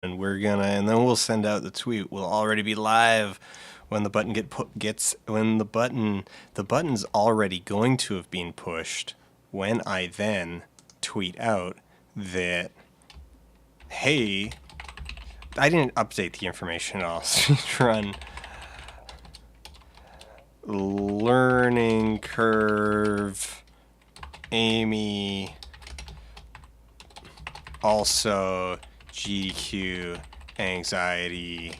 and then we'll send out the tweet. We'll already be live when the button gets when the button's already going to have been pushed when I then tweet out that, hey, I didn't update the information at all. Run learning curve Amy also GQ anxiety.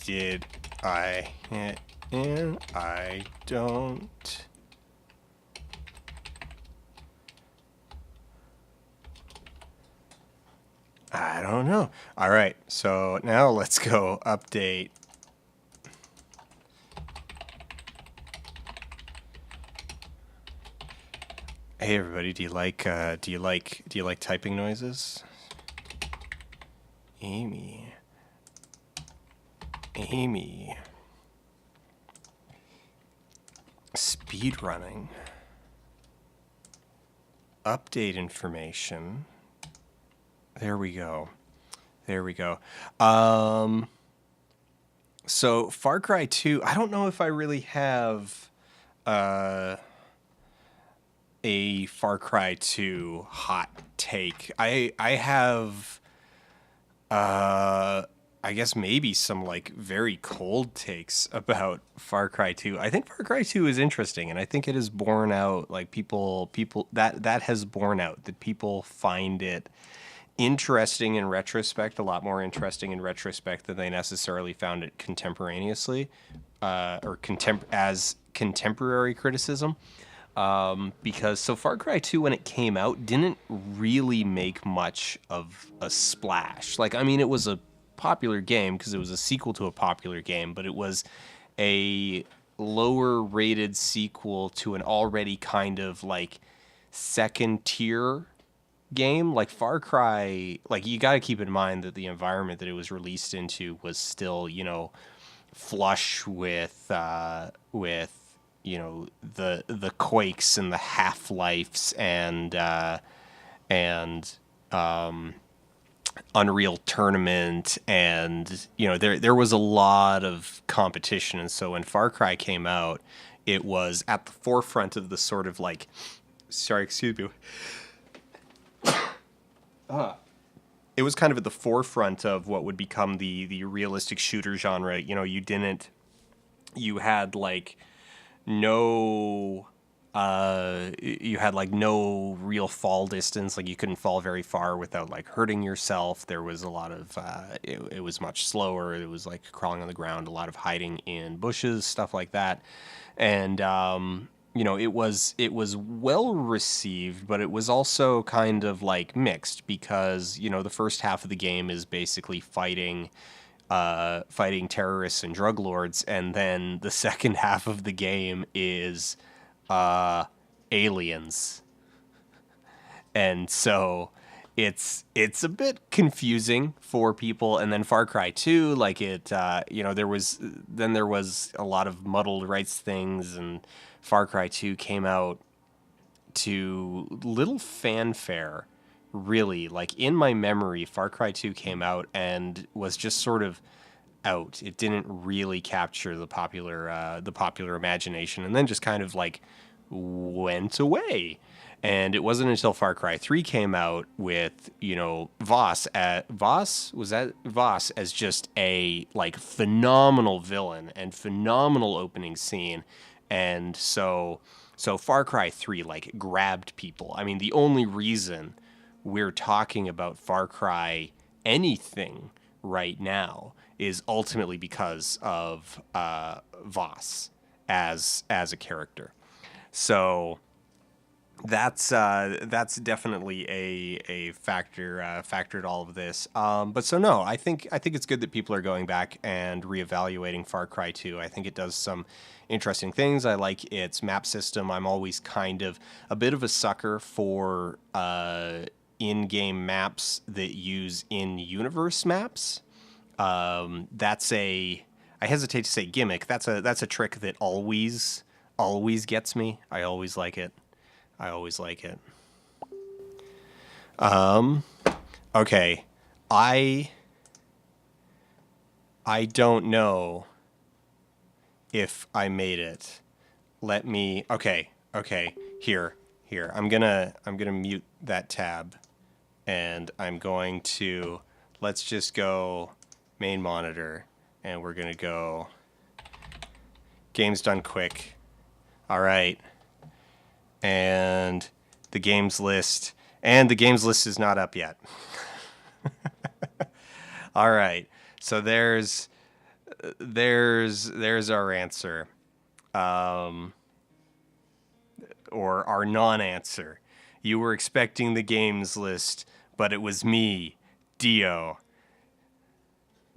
Did I hit in? I don't. I don't know. All right, so now let's go update. Hey everybody, do you like typing noises? Amy. Speed running. Update information. There we go. So Far Cry 2, I don't know if I really have a Far Cry 2 hot take. I have I guess maybe some like very cold takes about Far Cry 2. I think Far Cry 2 is interesting, and I think it has borne out, like people that has borne out that people find it interesting in retrospect, a lot more interesting in retrospect than they necessarily found it contemporaneously, as contemporary criticism. Because so Far Cry 2, when it came out, didn't really make much of a splash. Like, I mean, it was a popular game because it was a sequel to a popular game, but it was a lower rated sequel to an already kind of like second tier game. Like Far Cry, like you got to keep in mind that the environment that it was released into was still, flush with the Quakes and the Half-Lifes and Unreal Tournament, and there was a lot of competition. And so when Far Cry came out, it was at the forefront of the sort of like, sorry, excuse me, it was kind of at the forefront of what would become the realistic shooter genre. You had like no you had like no real fall distance. Like you couldn't fall very far without like hurting yourself. There was a lot of it was much slower. It was like crawling on the ground, a lot of hiding in bushes, stuff like that. And it was well received, but it was also kind of like mixed because the first half of the game is basically fighting terrorists and drug lords, and then the second half of the game is aliens, and so it's a bit confusing for people. And then Far Cry 2, like there was a lot of muddled rights things, and Far Cry 2 came out to little fanfare, really. Like in my memory, Far Cry 2 came out and was just sort of out. It didn't really capture the popular imagination, and then just kind of like went away. And it wasn't until Far Cry 3 came out with, Voss as just a like phenomenal villain and phenomenal opening scene. And so Far Cry 3 like grabbed people. I mean, the only reason we're talking about Far Cry anything right now is ultimately because of Voss as a character. So that's definitely a factor to all of this. But so no, I think it's good that people are going back and reevaluating Far Cry 2. I think it does some interesting things. I like its map system. I'm always kind of a bit of a sucker for in-game maps that use in-universe maps. That's a I hesitate to say gimmick. That's a trick that always gets me. I always like it. I always like it. Um, okay. I I don't know if I made it. Let me. Okay. Okay. Here. I'm gonna mute that tab, and I'm going to. Let's just go main monitor, and we're gonna go. Game's done quick. All right. And the games list. And the games list is not up yet. All right. So there's our answer. Or our non-answer. You were expecting the games list, but it was me, Dio.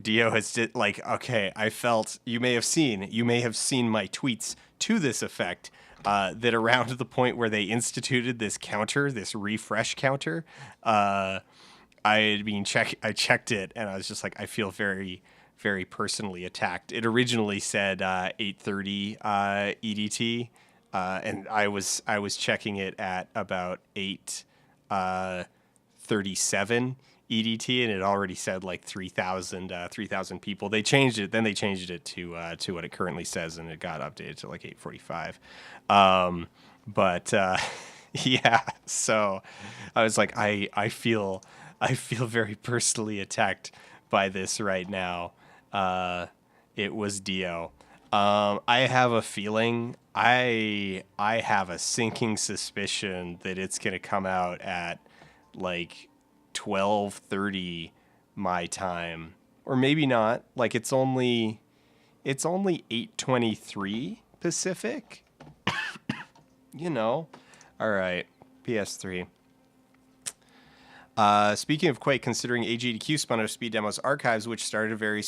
Dio has okay. I felt you may have seen my tweets to this effect. That around the point where they instituted this counter, this refresh counter, I checked it and I was just like, I feel very, very personally attacked. It originally said 8:30 EDT, and I was checking it at about 8:37 EDT, and it already said like 3,000 people. They changed it. Then they changed it to what it currently says, and it got updated to like 8:45. But yeah, so I was like, I feel very personally attacked by this right now. It was Dio. I have a feeling, I have a sinking suspicion that it's gonna come out at like 12:30 my time, or maybe not. Like it's only 8:23 Pacific. You know. All right, PS3. Speaking of Quake, considering AGDQ spun out of Speed Demo's archives, which started a very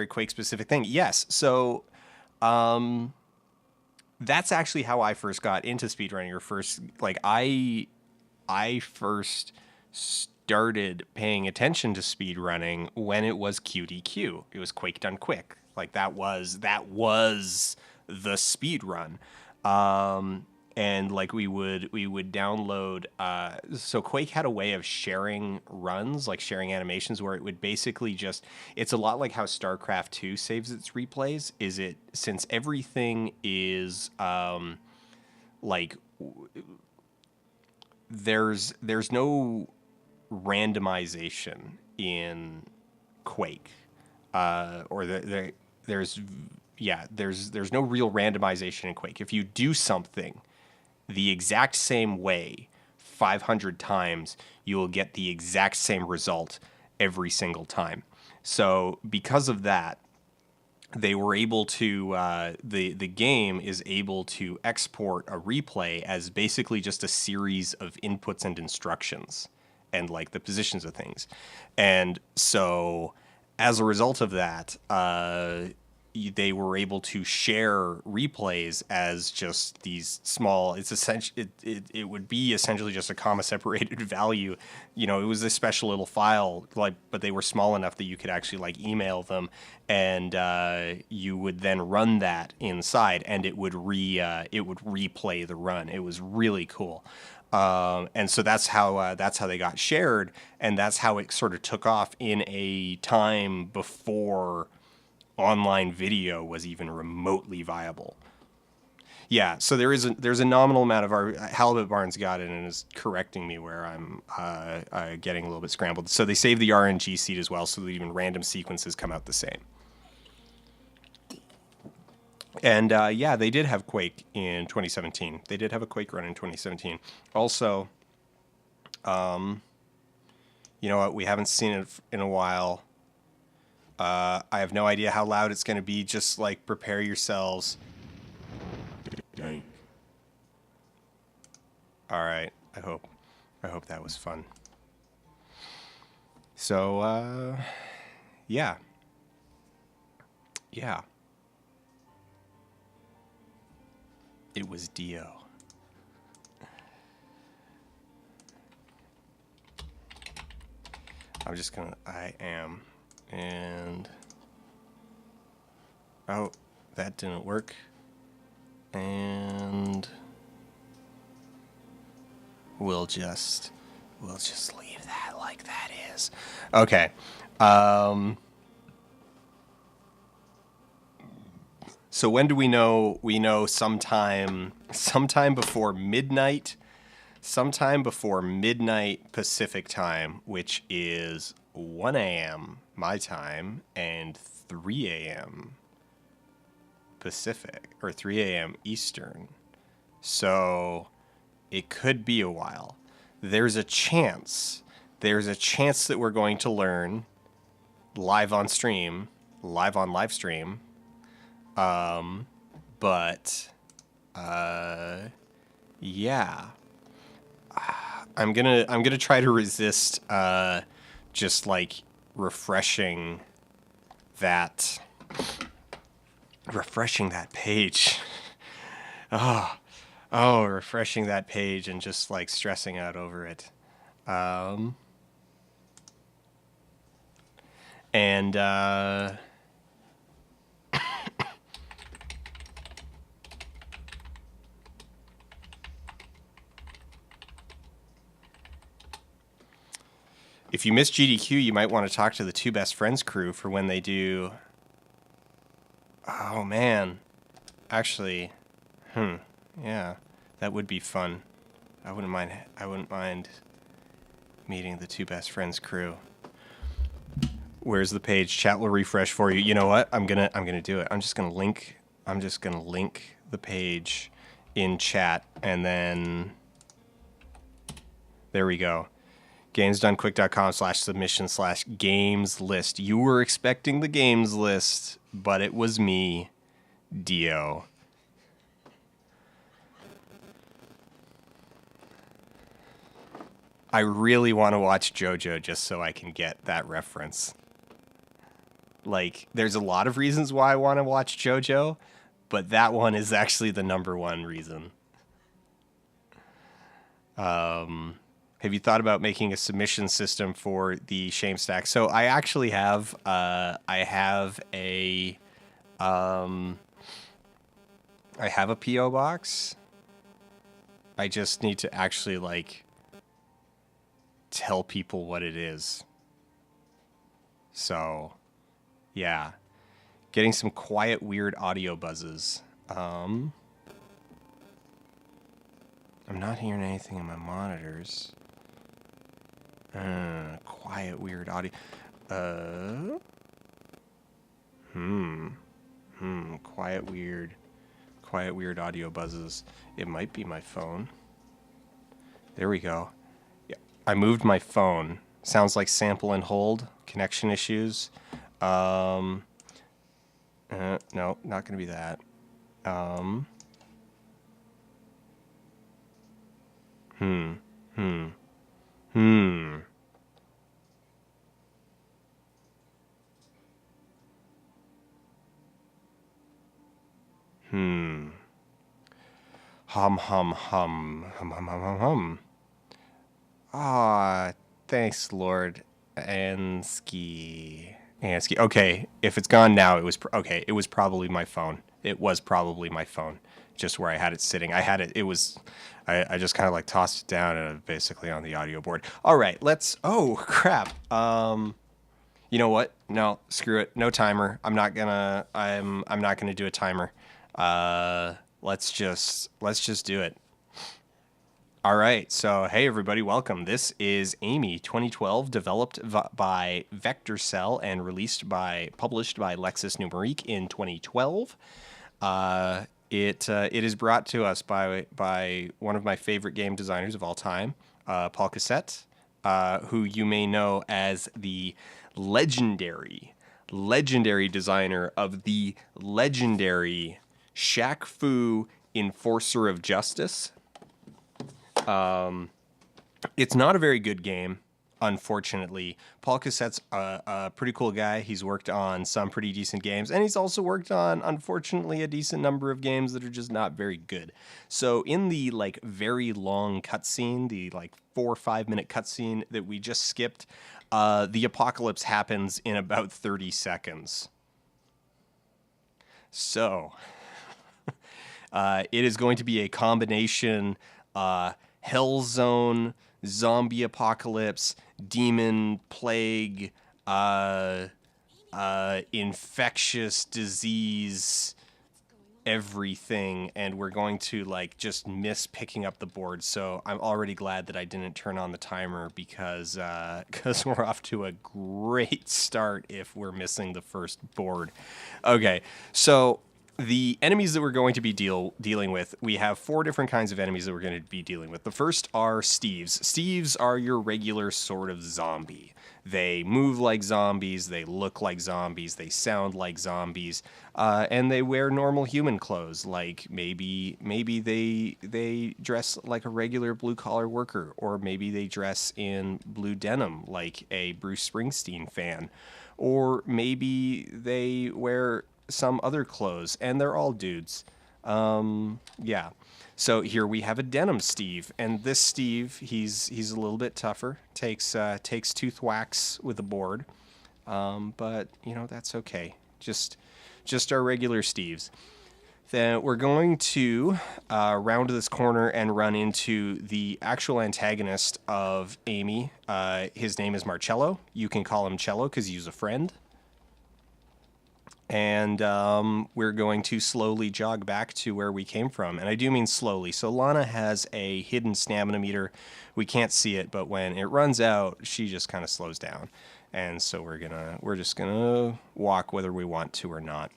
Quake specific thing. Yes, so that's actually how I first got into speedrunning. Or first, like I first started paying attention to speedrunning when it was QDQ. It was Quake Done Quick. Like that was the speed run. And like we would download so Quake had a way of sharing runs, like sharing animations, where it would basically just, it's a lot like how StarCraft 2 saves its replays. Is it, since everything is like there's no randomization in Quake, or there's no real randomization in Quake. If you do something the exact same way 500 times, you will get the exact same result every single time. So because of that, they were able to the game is able to export a replay as basically just a series of inputs and instructions, and like the positions of things. And so as a result of that, they were able to share replays as just these small, it's essentially, it would be essentially just a comma separated value. You know, it was a special little file, like, but they were small enough that you could actually like email them, and you would then run that inside, and it would replay the run. It was really cool. And so that's how they got shared, and that's how it sort of took off in a time before online video was even remotely viable. Yeah, so there's a nominal amount of our Halibut Barnes got it and is correcting me where I'm getting a little bit scrambled. So they saved the RNG seed as well, so that even random sequences come out the same. And yeah, they did have Quake in 2017. They did have a Quake run in 2017. Also, you know what? We haven't seen it in a while. I have no idea how loud it's going to be. Just like prepare yourselves. Dank. All right. I hope that was fun. So yeah. It was Dio. I am. And oh, that didn't work. And we'll just leave that like that is. Okay. So when do we know? We know sometime before midnight. Sometime before midnight Pacific time, which is 1 a.m. my time and 3 a.m. Pacific, or 3 a.m. Eastern. So it could be a while. There's a chance that we're going to learn live on stream, live on live stream. But yeah. I'm gonna try to resist just like refreshing that page. Refreshing that page and just like stressing out over it. If you miss GDQ, you might want to talk to the Two Best Friends crew for when they do. Oh man, actually, yeah, that would be fun. I wouldn't mind meeting the Two Best Friends crew. Where's the page? Chat will refresh for you. You know what? I'm gonna do it. I'm just gonna link the page in chat, and then there we go. GamesDoneQuick.com/submission/games list. You were expecting the games list, but it was me, Dio. I really want to watch JoJo just so I can get that reference. Like, there's a lot of reasons why I want to watch JoJo, but that one is actually the number one reason. Have you thought about making a submission system for the Shame Stack? So I actually have, I have a PO box. I just need to actually like tell people what it is. So, yeah, getting some quiet, weird audio buzzes. I'm not hearing anything in my monitors. Quiet, weird audio. Quiet, weird audio buzzes. It might be my phone. There we go. Yeah, I moved my phone. Sounds like sample and hold. Connection issues. No, not gonna be that. Hum. Ah, thanks, Lord Ansky. Okay, if it's gone now, it was okay. It was probably my phone. Just where I had it sitting. I had it. It was. I just kind of like tossed it down and basically on the audio board. All right, let's. Oh crap. You know what? No, screw it. No timer. I'm not gonna do a timer. Let's just do it. All right. So, hey everybody, welcome. This is Amy 2012, developed by Vector Cell and published by Lexis Numerique in 2012. It is brought to us by one of my favorite game designers of all time, Paul Cassette, who you may know as the legendary designer of the legendary Shaq Fu Enforcer of Justice. It's not a very good game, unfortunately. Paul Cassette's a pretty cool guy. He's worked on some pretty decent games, and he's also worked on, unfortunately, a decent number of games that are just not very good. So in the like very long cutscene, the like 4 or 5 minute cutscene that we just skipped, the apocalypse happens in about 30 seconds. So it is going to be a combination Hellzone, zombie apocalypse, demon plague, infectious disease, everything, and we're going to like just miss picking up the board. So I'm already glad that I didn't turn on the timer because we're off to a great start if we're missing the first board. Okay, so the enemies that we're going to be dealing with, we have 4 different kinds of enemies that we're going to be dealing with. The first are Steves. Steves are your regular sort of zombie. They move like zombies, they look like zombies, they sound like zombies, and they wear normal human clothes. Like maybe they dress like a regular blue collar worker, or maybe they dress in blue denim like a Bruce Springsteen fan, or maybe they wear some other clothes, and they're all dudes. Yeah. So here we have a denim Steve, and this Steve, he's a little bit tougher. Takes tooth whacks with the board, but you know that's okay. Just our regular Steves. Then we're going to round this corner and run into the actual antagonist of Amy. His name is Marcello. You can call him Cello because he's a friend. And we're going to slowly jog back to where we came from. And I do mean slowly. So Lana has a hidden stamina meter. We can't see it, but when it runs out, she just kind of slows down. And so we're just gonna walk whether we want to or not.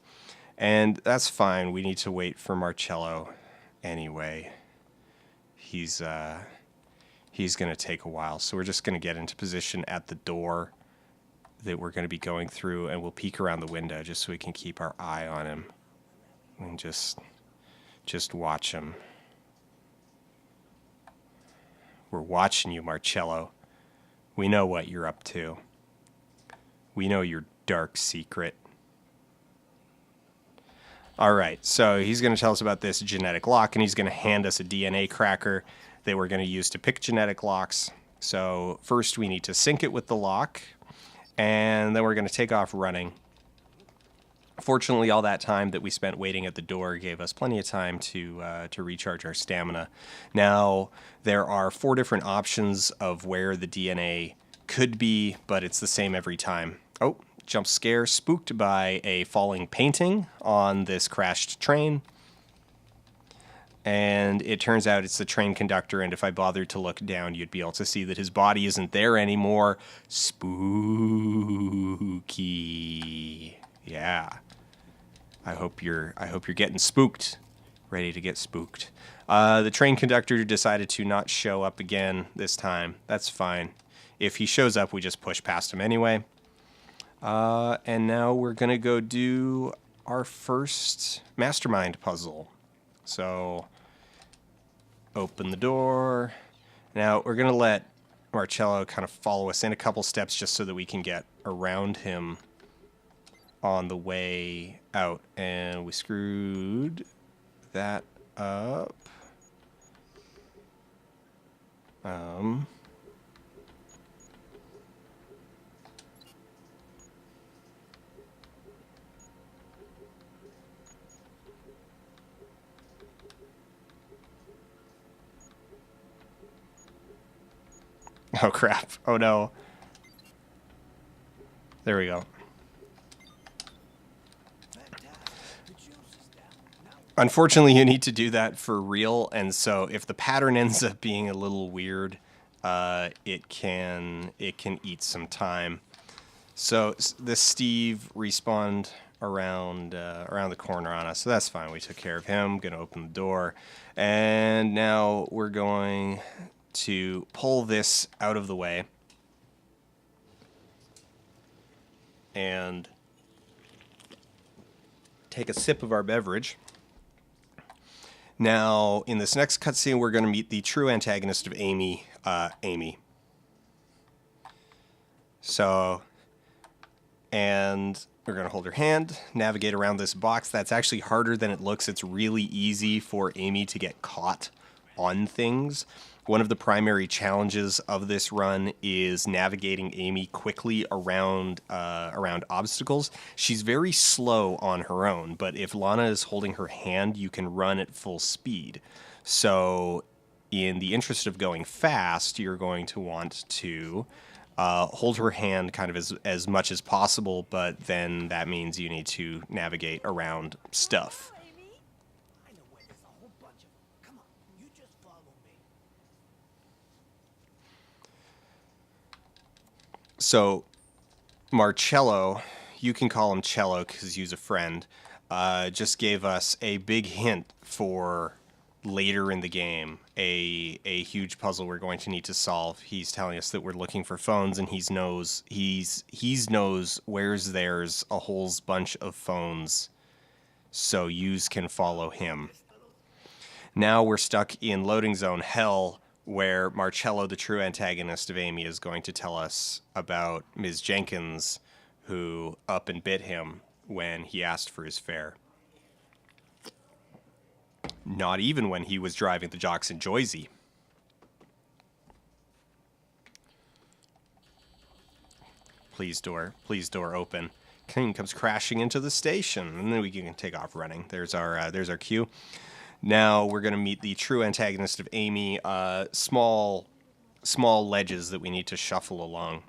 And that's fine. We need to wait for Marcello anyway. He's gonna take a while. So we're just gonna get into position at the door that we're going to be going through, and we'll peek around the window just so we can keep our eye on him and just watch him. We're watching you, Marcello. We know what you're up to. We know your dark secret. All right, so he's going to tell us about this genetic lock, and he's going to hand us a DNA cracker that we're going to use to pick genetic locks. So first we need to sync it with the lock, and then we're going to take off running. Fortunately, all that time that we spent waiting at the door gave us plenty of time to recharge our stamina. Now, there are 4 different options of where the DNA could be, but it's the same every time. Oh, jump scare, spooked by a falling painting on this crashed train. And it turns out it's the train conductor, and if I bothered to look down, you'd be able to see that his body isn't there anymore. Spooky. Yeah. I hope you're getting spooked. Ready to get spooked. The train conductor decided to not show up again this time. That's fine. If he shows up, we just push past him anyway. And now we're going to go do our first mastermind puzzle. So open the door. Now we're going to let Marcello kind of follow us in a couple steps just so that we can get around him on the way out. And we screwed that up. Oh, crap. Oh, no. There we go. Unfortunately, you need to do that for real, and so if the pattern ends up being a little weird, it can eat some time. So this Steve respawned around the corner on us, so that's fine. We took care of him. Gonna open the door, and now we're going to pull this out of the way and take a sip of our beverage. Now, in this next cutscene, we're going to meet the true antagonist of Amy, Amy. So, and we're going to hold her hand, navigate around this box. That's actually harder than it looks. It's really easy for Amy to get caught on things. One of the primary challenges of this run is navigating Amy quickly around obstacles. She's very slow on her own, but if Lana is holding her hand, you can run at full speed. So in the interest of going fast, you're going to want to hold her hand kind of as much as possible, but then that means you need to navigate around stuff. So Marcello, you can call him Cello because he's a friend, just gave us a big hint for later in the game, a huge puzzle we're going to need to solve. He's telling us that we're looking for phones, and he's knows where's there's a whole bunch of phones, so yous can follow him. Now we're stuck in loading zone hell, where Marcello, the true antagonist of Amy, is going to tell us about Ms. Jenkins, who up and bit him when he asked for his fare. Not even when he was driving the Jocks in Joyzy. Please door open. King comes crashing into the station, and then we can take off running. There's our cue. Now we're going to meet the true antagonist of Amy. Small ledges that we need to shuffle along.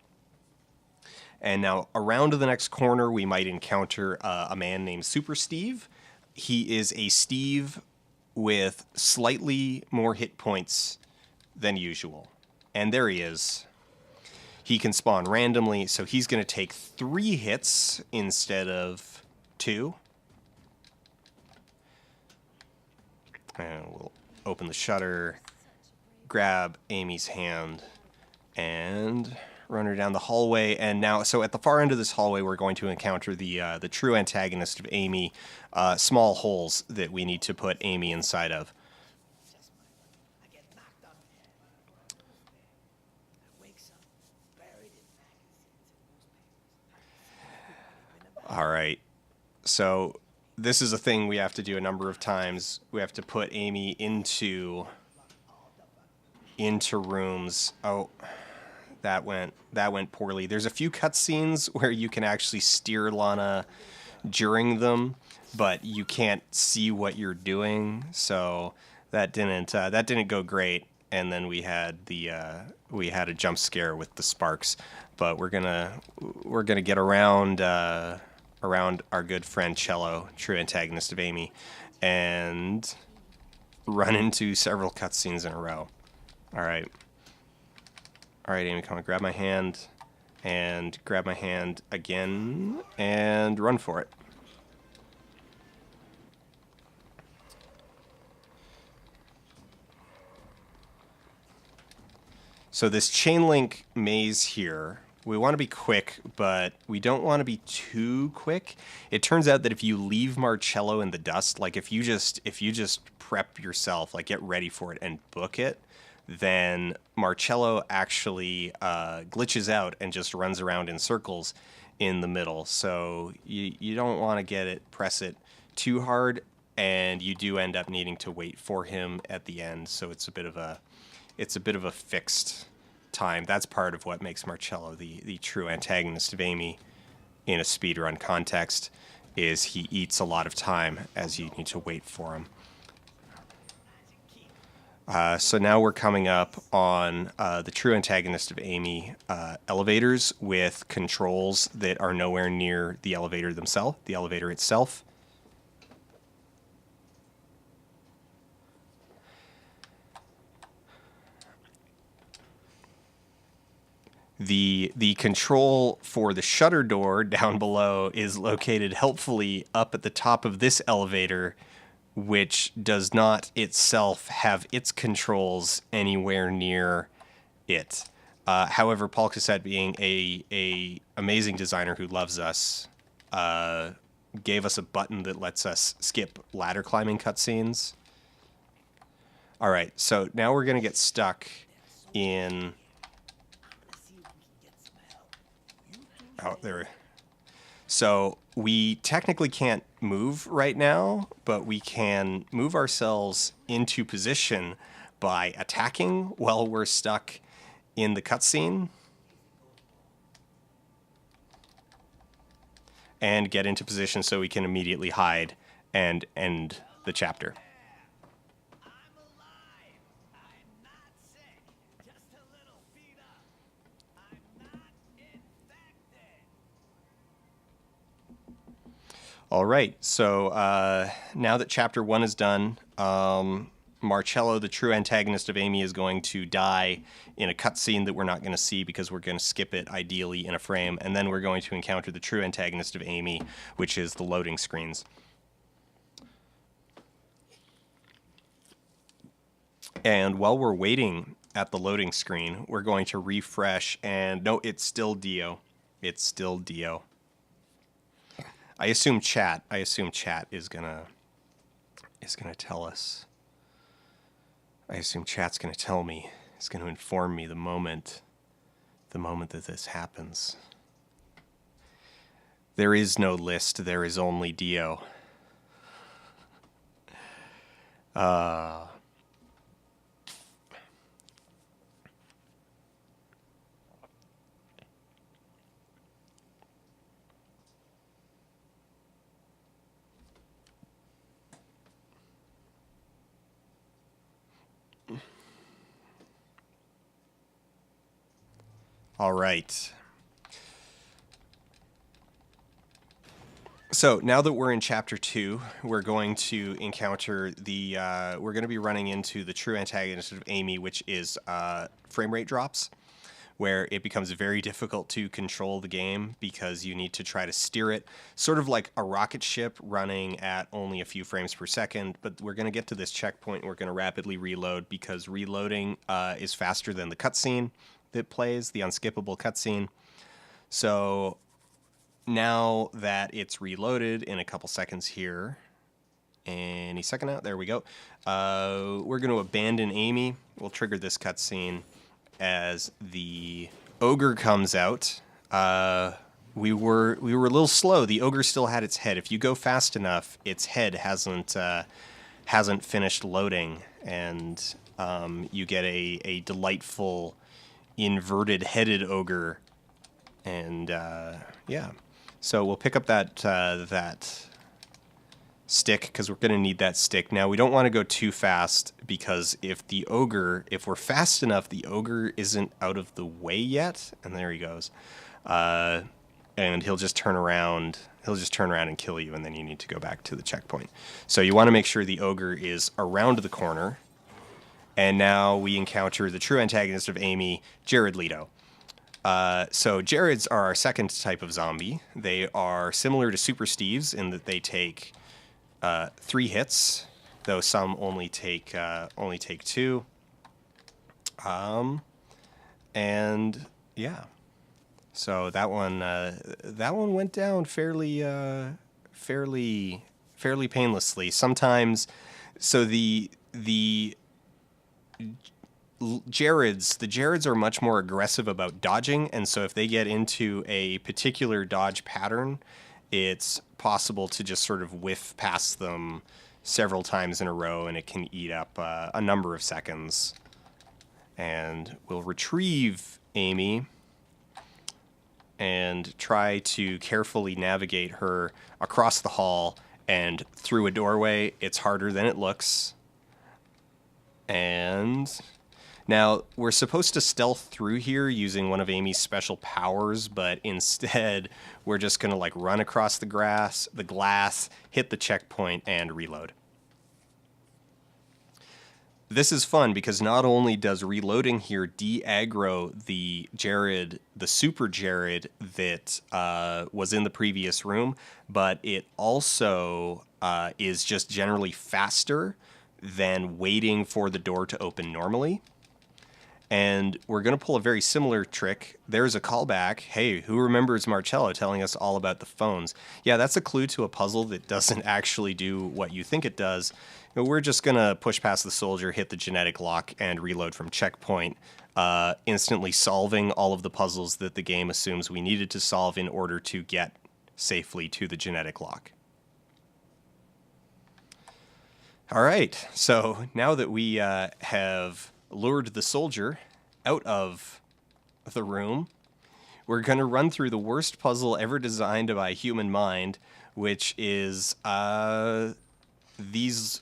And now around to the next corner, we might encounter a man named Super Steve. He is a Steve with slightly more hit points than usual. And there he is. He can spawn randomly, so he's going to take 3 hits instead of 2. And we'll open the shutter, grab Amy's hand, and run her down the hallway. And now, so at the far end of this hallway, we're going to encounter the true antagonist of Amy, small holes that we need to put Amy inside of. All right. So this is a thing we have to do a number of times. We have to put Amy into rooms. Oh, that went poorly. There's a few cutscenes where you can actually steer Lana during them, but you can't see what you're doing. So that didn't go great. And then we had a jump scare with the sparks. But we're gonna get around our good friend Cello, true antagonist of Amy, and run into several cutscenes in a row. All right, Amy, come on, grab my hand, and grab my hand again, and run for it. So this chain link maze here, we want to be quick, but we don't want to be too quick. It turns out that if you leave Marcello in the dust, like if you just prep yourself, like get ready for it and book it, then Marcello actually glitches out and just runs around in circles in the middle. So you don't want to press it too hard, and you do end up needing to wait for him at the end. So it's a bit of a fixed time. That's part of what makes Marcello the true antagonist of Amy in a speedrun context, is he eats a lot of time as you need to wait for him. So now we're coming up on the true antagonist of Amy elevators with controls that are nowhere near the elevator itself. The control for the shutter door down below is located helpfully up at the top of this elevator, which does not itself have its controls anywhere near it. However, Paul Cassette, being a amazing designer who loves us, gave us a button that lets us skip ladder climbing cutscenes. All right, so now we're going to get stuck in... Oh, there. So we technically can't move right now, but we can move ourselves into position by attacking while we're stuck in the cutscene, and get into position so we can immediately hide and end the chapter. All right, so now that chapter 1 is done, Marcello, the true antagonist of Amy, is going to die in a cutscene that we're not going to see because we're going to skip it, ideally, in a frame. And then we're going to encounter the true antagonist of Amy, which is the loading screens. And while we're waiting at the loading screen, we're going to refresh. And no, it's still Dio. It's still Dio. I assume chat is gonna tell us. I assume chat's gonna tell me. It's gonna inform me the moment that this happens. There is no list. There is only Dio. All right. So now that we're in chapter 2, we're going to encounter we're going to be running into the true antagonist of Amy, which is frame rate drops, where it becomes very difficult to control the game because you need to try to steer it, sort of like a rocket ship running at only a few frames per second. But we're going to get to this checkpoint. We're going to rapidly reload because reloading is faster than the cutscene that plays, the unskippable cutscene. So now that it's reloaded in a couple seconds here, any second out, there we go. We're going to abandon Amy. We'll trigger this cutscene as the ogre comes out. We were a little slow. The ogre still had its head. If you go fast enough, its head hasn't finished loading, and you get a delightful inverted headed ogre. And yeah, so we'll pick up that stick because we're going to need that stick. Now, we don't want to go too fast because if we're fast enough, the ogre isn't out of the way yet. And there he goes. And he'll just turn around. He'll just turn around and kill you, and then you need to go back to the checkpoint. So you want to make sure the ogre is around the corner. And now we encounter the true antagonist of Amy, Jared Leto. So Jareds are our second type of zombie. They are similar to Super Steve's in that they take 3 hits, though some only take 2. And yeah, so that one went down fairly painlessly. Sometimes, so the Jareds are much more aggressive about dodging, and so if they get into a particular dodge pattern, it's possible to just sort of whiff past them several times in a row, and it can eat up a number of seconds. And we'll retrieve Amy and try to carefully navigate her across the hall and through a doorway. It's harder than it looks. And now, we're supposed to stealth through here using one of Amy's special powers, but instead, we're just going to like run across the glass, hit the checkpoint, and reload. This is fun because not only does reloading here de-aggro the super Jared that was in the previous room, but it also is just generally faster than waiting for the door to open normally. And we're going to pull a very similar trick. There's a callback. Hey, who remembers Marcello telling us all about the phones? Yeah, that's a clue to a puzzle that doesn't actually do what you think it does. We're just going to push past the soldier, hit the genetic lock, and reload from checkpoint, instantly solving all of the puzzles that the game assumes we needed to solve in order to get safely to the genetic lock. All right, so now that we have lured the soldier out of the room, we're going to run through the worst puzzle ever designed by a human mind, which is these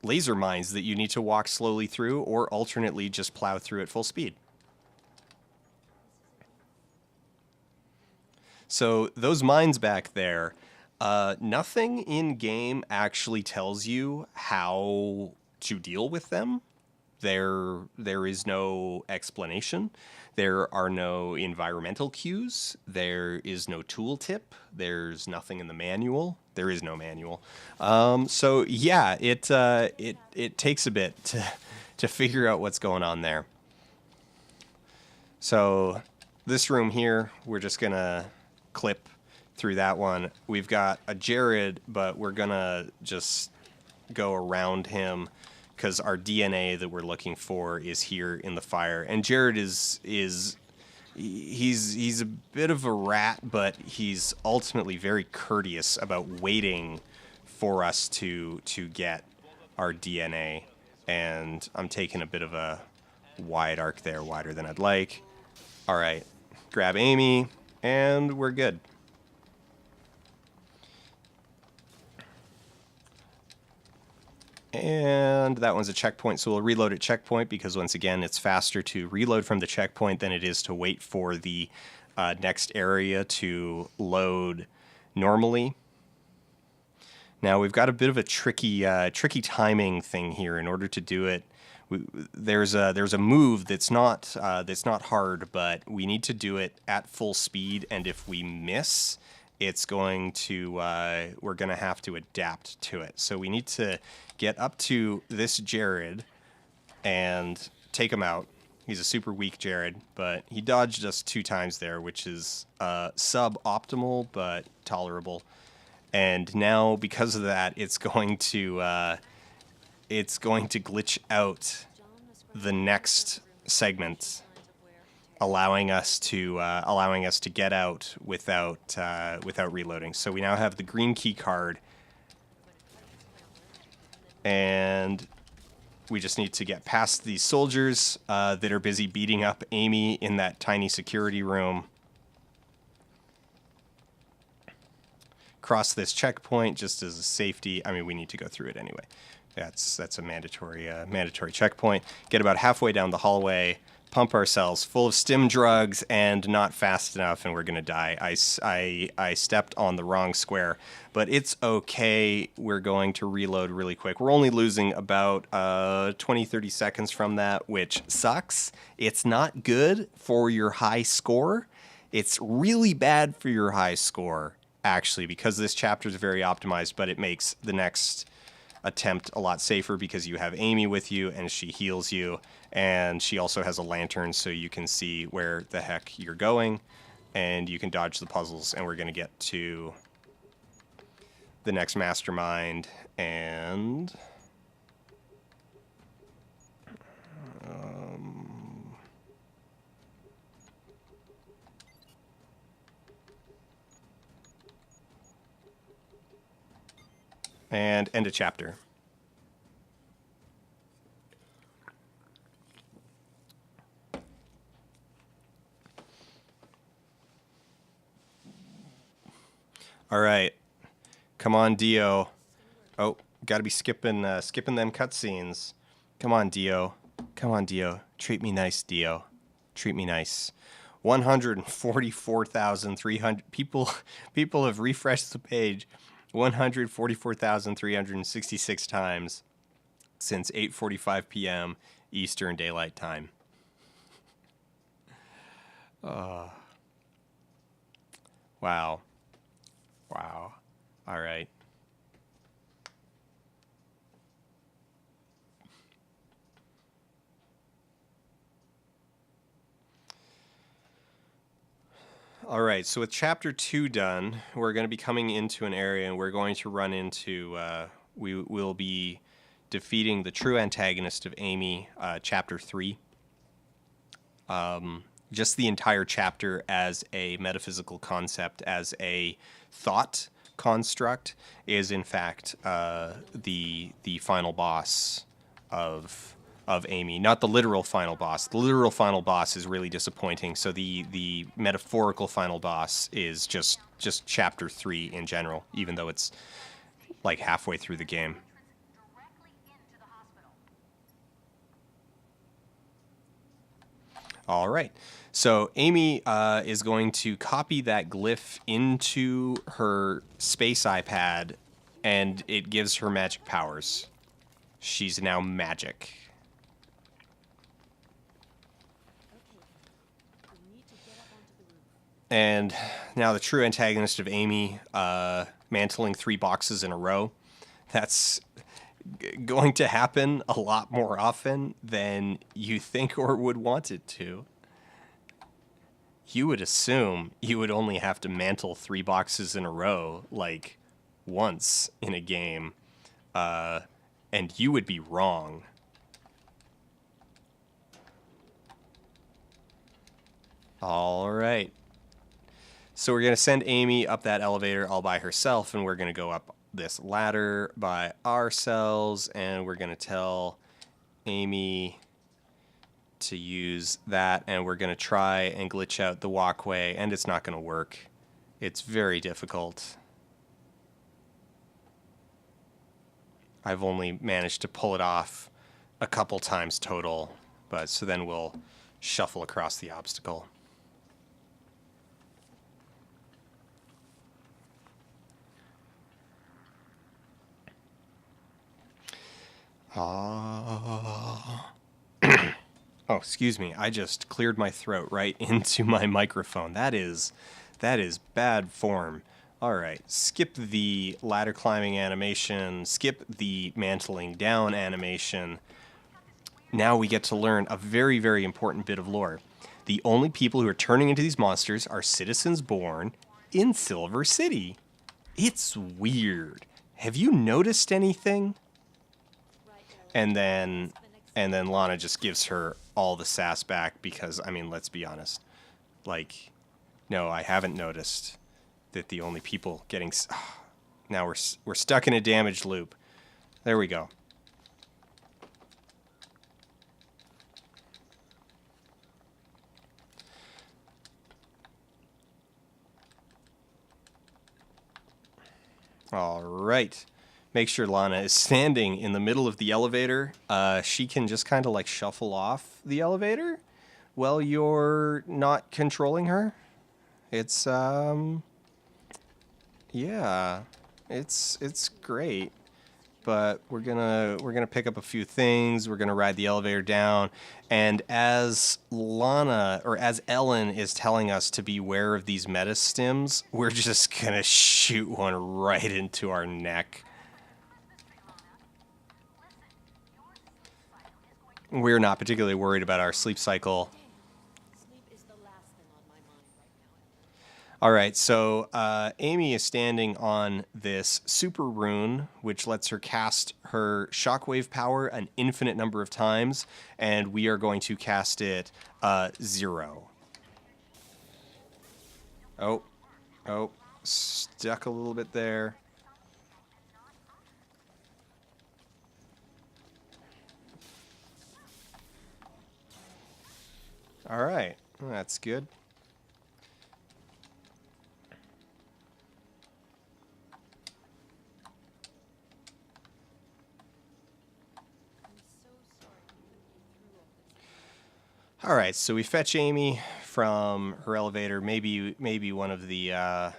laser mines that you need to walk slowly through or alternately just plow through at full speed. So those mines back there, Nothing in game actually tells you how to deal with them. There is no explanation. There are no environmental cues. There is no tooltip. There's nothing in the manual. There is no manual. So yeah, it takes a bit to figure out what's going on there. So this room here, we're just gonna clip through that one. We've got a Jared, but we're gonna just go around him because our DNA that we're looking for is here in the fire. And Jared is he's a bit of a rat, but he's ultimately very courteous about waiting for us to get our DNA. And I'm taking a bit of a wide arc there, wider than I'd like. All right, grab Amy, and we're good. And that one's a checkpoint, so we'll reload at checkpoint because, once again, it's faster to reload from the checkpoint than it is to wait for the next area to load normally. Now, we've got a bit of a tricky timing thing here. In order to do it, there's a move that's not hard, but we need to do it at full speed, and if we miss, it's going to we're going to have to adapt to it. So we need to get up to this Jared and take him out. He's a super weak Jared, but he dodged us 2 times there, which is suboptimal but tolerable. And now, because of that, it's going to glitch out the next segment, allowing us to get out without reloading. So we now have the green key card, and we just need to get past these soldiers that are busy beating up Amy in that tiny security room. Cross this checkpoint just as a safety. I mean, we need to go through it anyway. That's a mandatory checkpoint. Get about halfway down the hallway, pump ourselves full of stim drugs, and not fast enough, and we're gonna die. I stepped on the wrong square, but it's okay. We're going to reload really quick. We're only losing about 20-30 seconds from that, which sucks. It's not good for your high score. It's really bad for your high score, actually, because this chapter is very optimized, but it makes the next attempt a lot safer because you have Amy with you and she heals you, and she also has a lantern so you can see where the heck you're going and you can dodge the puzzles. And we're going to get to the next mastermind and end a chapter. All right, come on, Dio. Oh, gotta be skipping them cutscenes. Come on, Dio. Come on, Dio. Treat me nice, Dio. Treat me nice. 144,300 people have refreshed the page 144,366 times since 8:45 p.m. Eastern Daylight Time. Wow. Wow. All right. All right, so with chapter 2 done, we're going to be coming into an area and we're going to run into, we will be defeating the true antagonist of Amy, chapter 3. Just the entire chapter as a metaphysical concept, as a thought construct, is in fact the final boss of Amy, not the literal final boss. The literal final boss is really disappointing. So the metaphorical final boss is just chapter 3 in general, even though it's like halfway through the game. All right. So Amy is going to copy that glyph into her space iPad, and it gives her magic powers. She's now magic. And now the true antagonist of Amy, mantling 3 boxes in a row. That's going to happen a lot more often than you think or would want it to. You would assume you would only have to mantle 3 boxes in a row, like, once in a game, and you would be wrong. All right. So we're going to send Amy up that elevator all by herself, and we're going to go up this ladder by ourselves, and we're going to tell Amy to use that, and we're going to try and glitch out the walkway, and it's not going to work. It's very difficult. I've only managed to pull it off a couple times total, but so then we'll shuffle across the obstacle. Oh, excuse me. I just cleared my throat right into my microphone. That is bad form. All right, skip the ladder climbing animation, skip the mantling down animation. Now we get to learn a very, very important bit of lore. The only people who are turning into these monsters are citizens born in Silver City. It's weird. Have you noticed anything? And then Lana just gives her all the sass back because, I mean, let's be honest. Like, no, I haven't noticed that the only people getting... now we're stuck in a damage loop. There we go. All right. Make sure Lana is standing in the middle of the elevator. She can just kind of like shuffle off the elevator while you're not controlling her. It's yeah, it's great. But we're gonna pick up a few things. We're gonna ride the elevator down, and as Ellen is telling us to beware of these meta stims, we're just gonna shoot one right into our neck. We're not particularly worried about our sleep cycle. All right, so Amy is standing on this super rune, which lets her cast her shockwave power an infinite number of times, and we are going to cast it 0. Oh, stuck a little bit there. All right, that's good. All right, so we fetch Amy from her elevator. Maybe one of the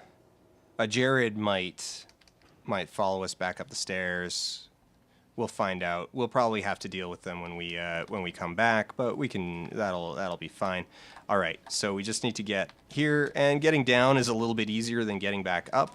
Jared might follow us back up the stairs. We'll find out. We'll probably have to deal with them when we come back, but we can. That'll be fine. All right, so we just need to get here, and getting down is a little bit easier than getting back up.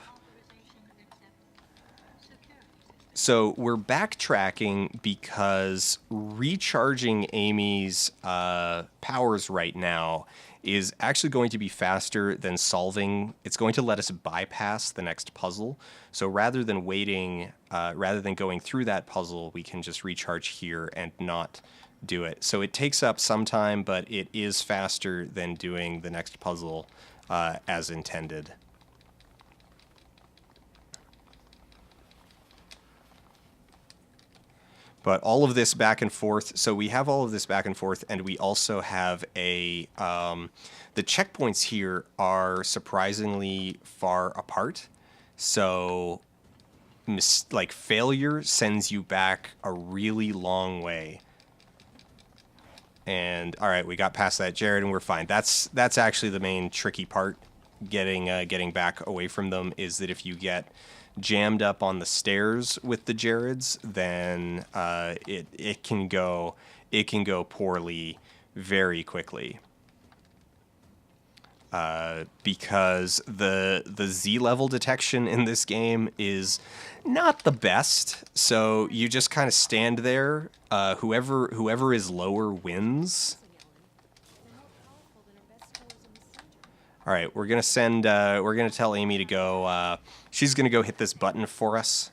So we're backtracking because recharging Amy's powers right now is actually going to be faster than solving. It's going to let us bypass the next puzzle. So rather than waiting, rather than going through that puzzle, we can just recharge here and not do it. So it takes up some time, but it is faster than doing the next puzzle as intended. But all of this back and forth, so we have all of this back and forth, and we also have the checkpoints here are surprisingly far apart. So, like, failure sends you back a really long way. And all right, we got past that Jared, and we're fine. That's actually the main tricky part. Getting back away from them is that if you get jammed up on the stairs with the Jareds, then it can go poorly very quickly. Because the Z level detection in this game is not the best. So you just kind of stand there. Whoever is lower wins. All right, we're gonna send. We're gonna tell Amy to go. She's gonna go hit this button for us,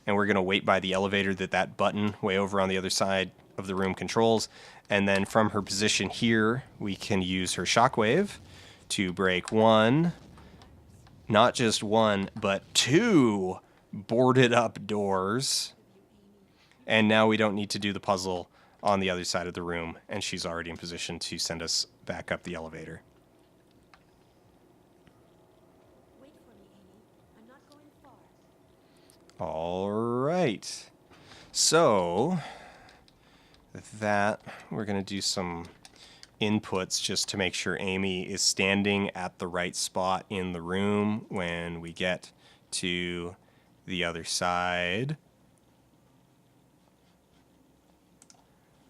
and we're gonna wait by the elevator that button way over on the other side of the room controls. And then from her position here, we can use her shockwave to break one, not just one, but two boarded up doors. And now we don't need to do the puzzle on the other side of the room, and she's already in position to send us back up the elevator. Wait for me, Amy. I'm not going far. All right. So with that, we're going to do some inputs just to make sure Amy is standing at the right spot in the room when we get to the other side.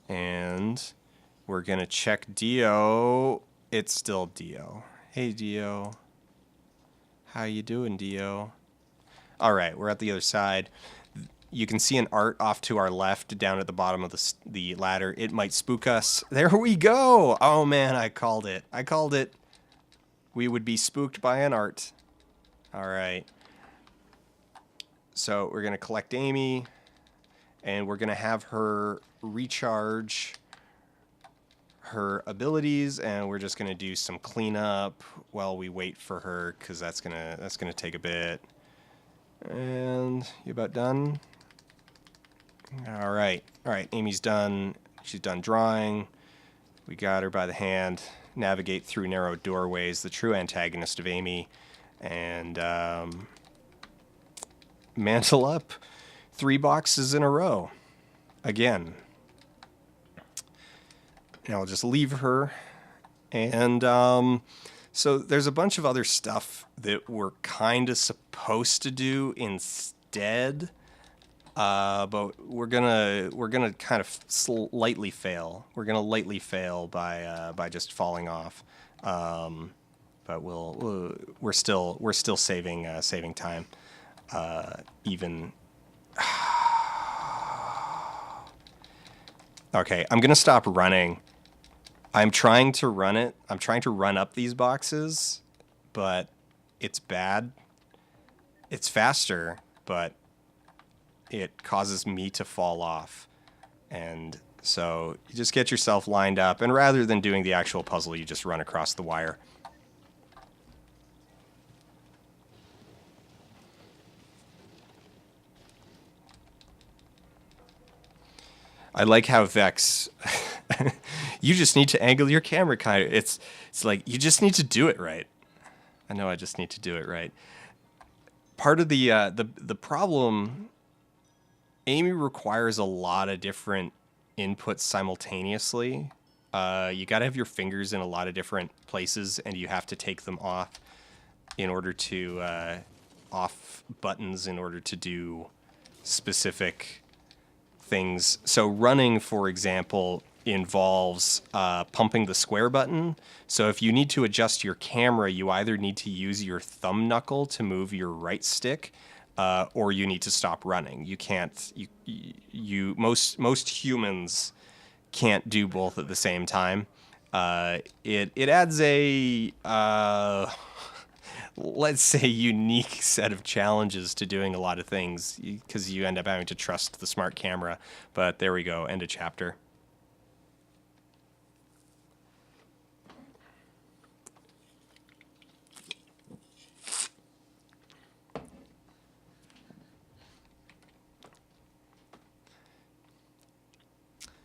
And we're going to check Dio. It's still Dio. Hey, Dio. How you doing, Dio? All right, we're at the other side. You can see an art off to our left down at the bottom of the ladder. It might spook us. There we go. Oh, man, I called it. I called it. We would be spooked by an art. All right. So we're going to collect Amy, and we're going to have her recharge her abilities, and we're just going to do some cleanup while we wait for her, because that's gonna take a bit. And you about done? All right, Amy's done. She's done drawing. We got her by the hand. Navigate through narrow doorways, the true antagonist of Amy, and mantle up 3 boxes in a row. Again. And I'll just leave her. And so there's a bunch of other stuff that we're kind of supposed to do instead. But we're gonna kind of lightly fail. We're gonna lightly fail by just falling off. But we're still saving time. Even. Okay, I'm gonna stop running. I'm trying to run it. I'm trying to run up these boxes, but it's bad. It's faster, but it causes me to fall off. And so you just get yourself lined up, and rather than doing the actual puzzle, you just run across the wire. I like how Vex, you just need to angle your camera kind of. It's like you just need to do it right. I know I just need to do it right. Part of the problem, Amy requires a lot of different inputs simultaneously. You got to have your fingers in a lot of different places, and you have to take them off in order to off buttons in order to do specific things. So running, for example, involves pumping the square button. So if you need to adjust your camera, you either need to use your thumb knuckle to move your right stick, or you need to stop running. You can't. Most humans can't do both at the same time. It adds a let's say unique set of challenges to doing a lot of things, because you end up having to trust the smart camera. But there we go, end of chapter.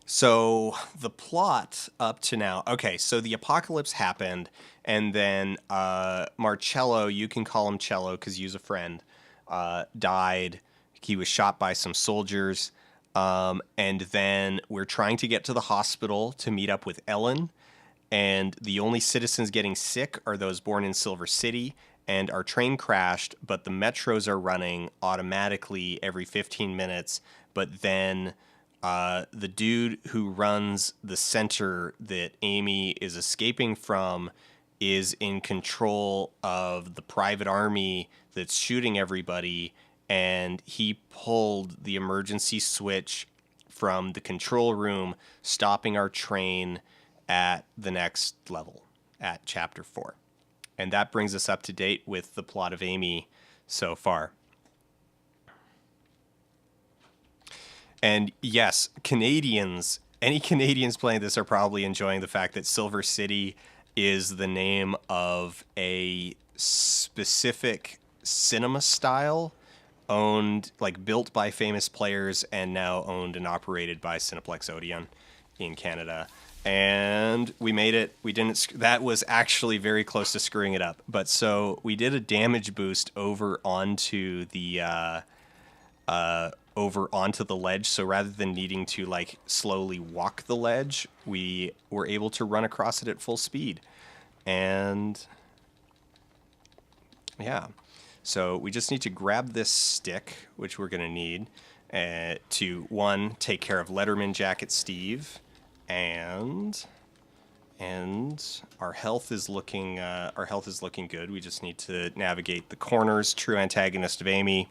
So the plot up to now, okay, so the apocalypse happened, and then Marcello, you can call him Cello because he's a friend, died. He was shot by some soldiers. And then we're trying to get to the hospital to meet up with Ellen. And the only citizens getting sick are those born in Silver City. And our train crashed, but the metros are running automatically every 15 minutes. But then the dude who runs the center that Amy is escaping from is in control of the private army that's shooting everybody, and he pulled the emergency switch from the control room, stopping our train at the next level, at chapter 4. And that brings us up to date with the plot of Amy so far. And yes, any Canadians playing this are probably enjoying the fact that Silver City is the name of a specific cinema style owned, like built by famous players and now owned and operated by Cineplex Odeon in Canada. And we made it. We didn't. That was actually very close to screwing it up. But so we did a damage boost over onto the ledge. So rather than needing to like slowly walk the ledge, we were able to run across it at full speed. And yeah, so we just need to grab this stick, which we're gonna need to one, take care of Letterman Jacket Steve, and our health is looking good. We just need to navigate the corners. True antagonist of Amy.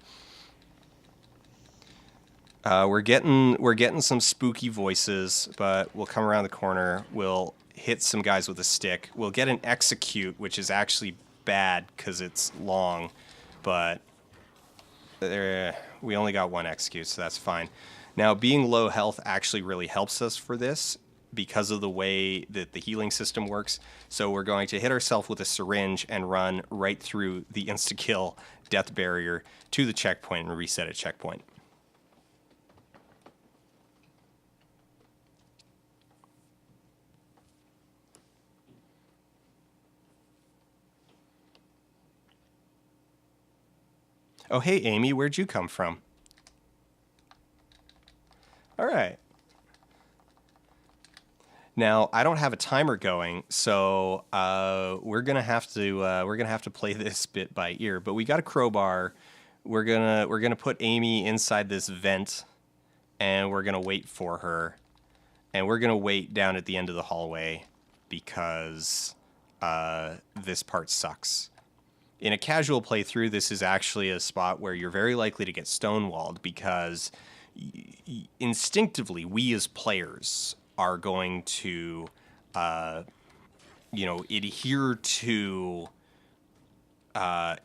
We're getting some spooky voices, but we'll come around the corner. We'll hit some guys with a stick. We'll get an execute, which is actually bad because it's long, but we only got one execute, so that's fine. Now, being low health actually really helps us for this because of the way that the healing system works. So we're going to hit ourselves with a syringe and run right through the insta-kill death barrier to the checkpoint and reset at checkpoint. Oh, hey, Amy, where'd you come from? All right. Now, I don't have a timer going, so we're gonna have to play this bit by ear. But we got a crowbar. We're gonna put Amy inside this vent, and we're gonna wait for her, and we're gonna wait down at the end of the hallway because this part sucks. In a casual playthrough, this is actually a spot where you're very likely to get stonewalled because instinctively, we as players are going to, adhere to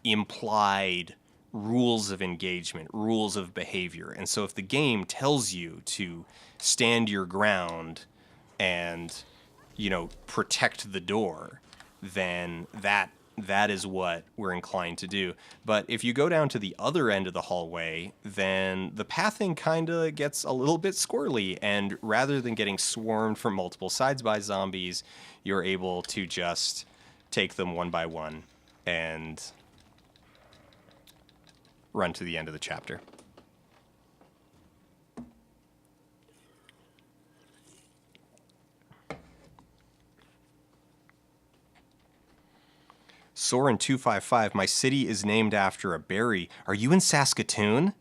implied rules of engagement, rules of behavior. And so if the game tells you to stand your ground and, protect the door, then that is what we're inclined to do. But if you go down to the other end of the hallway, then the pathing kind of gets a little bit squirrely. And rather than getting swarmed from multiple sides by zombies, you're able to just take them one by one and run to the end of the chapter. Soren255, my city is named after a berry. Are you in Saskatoon?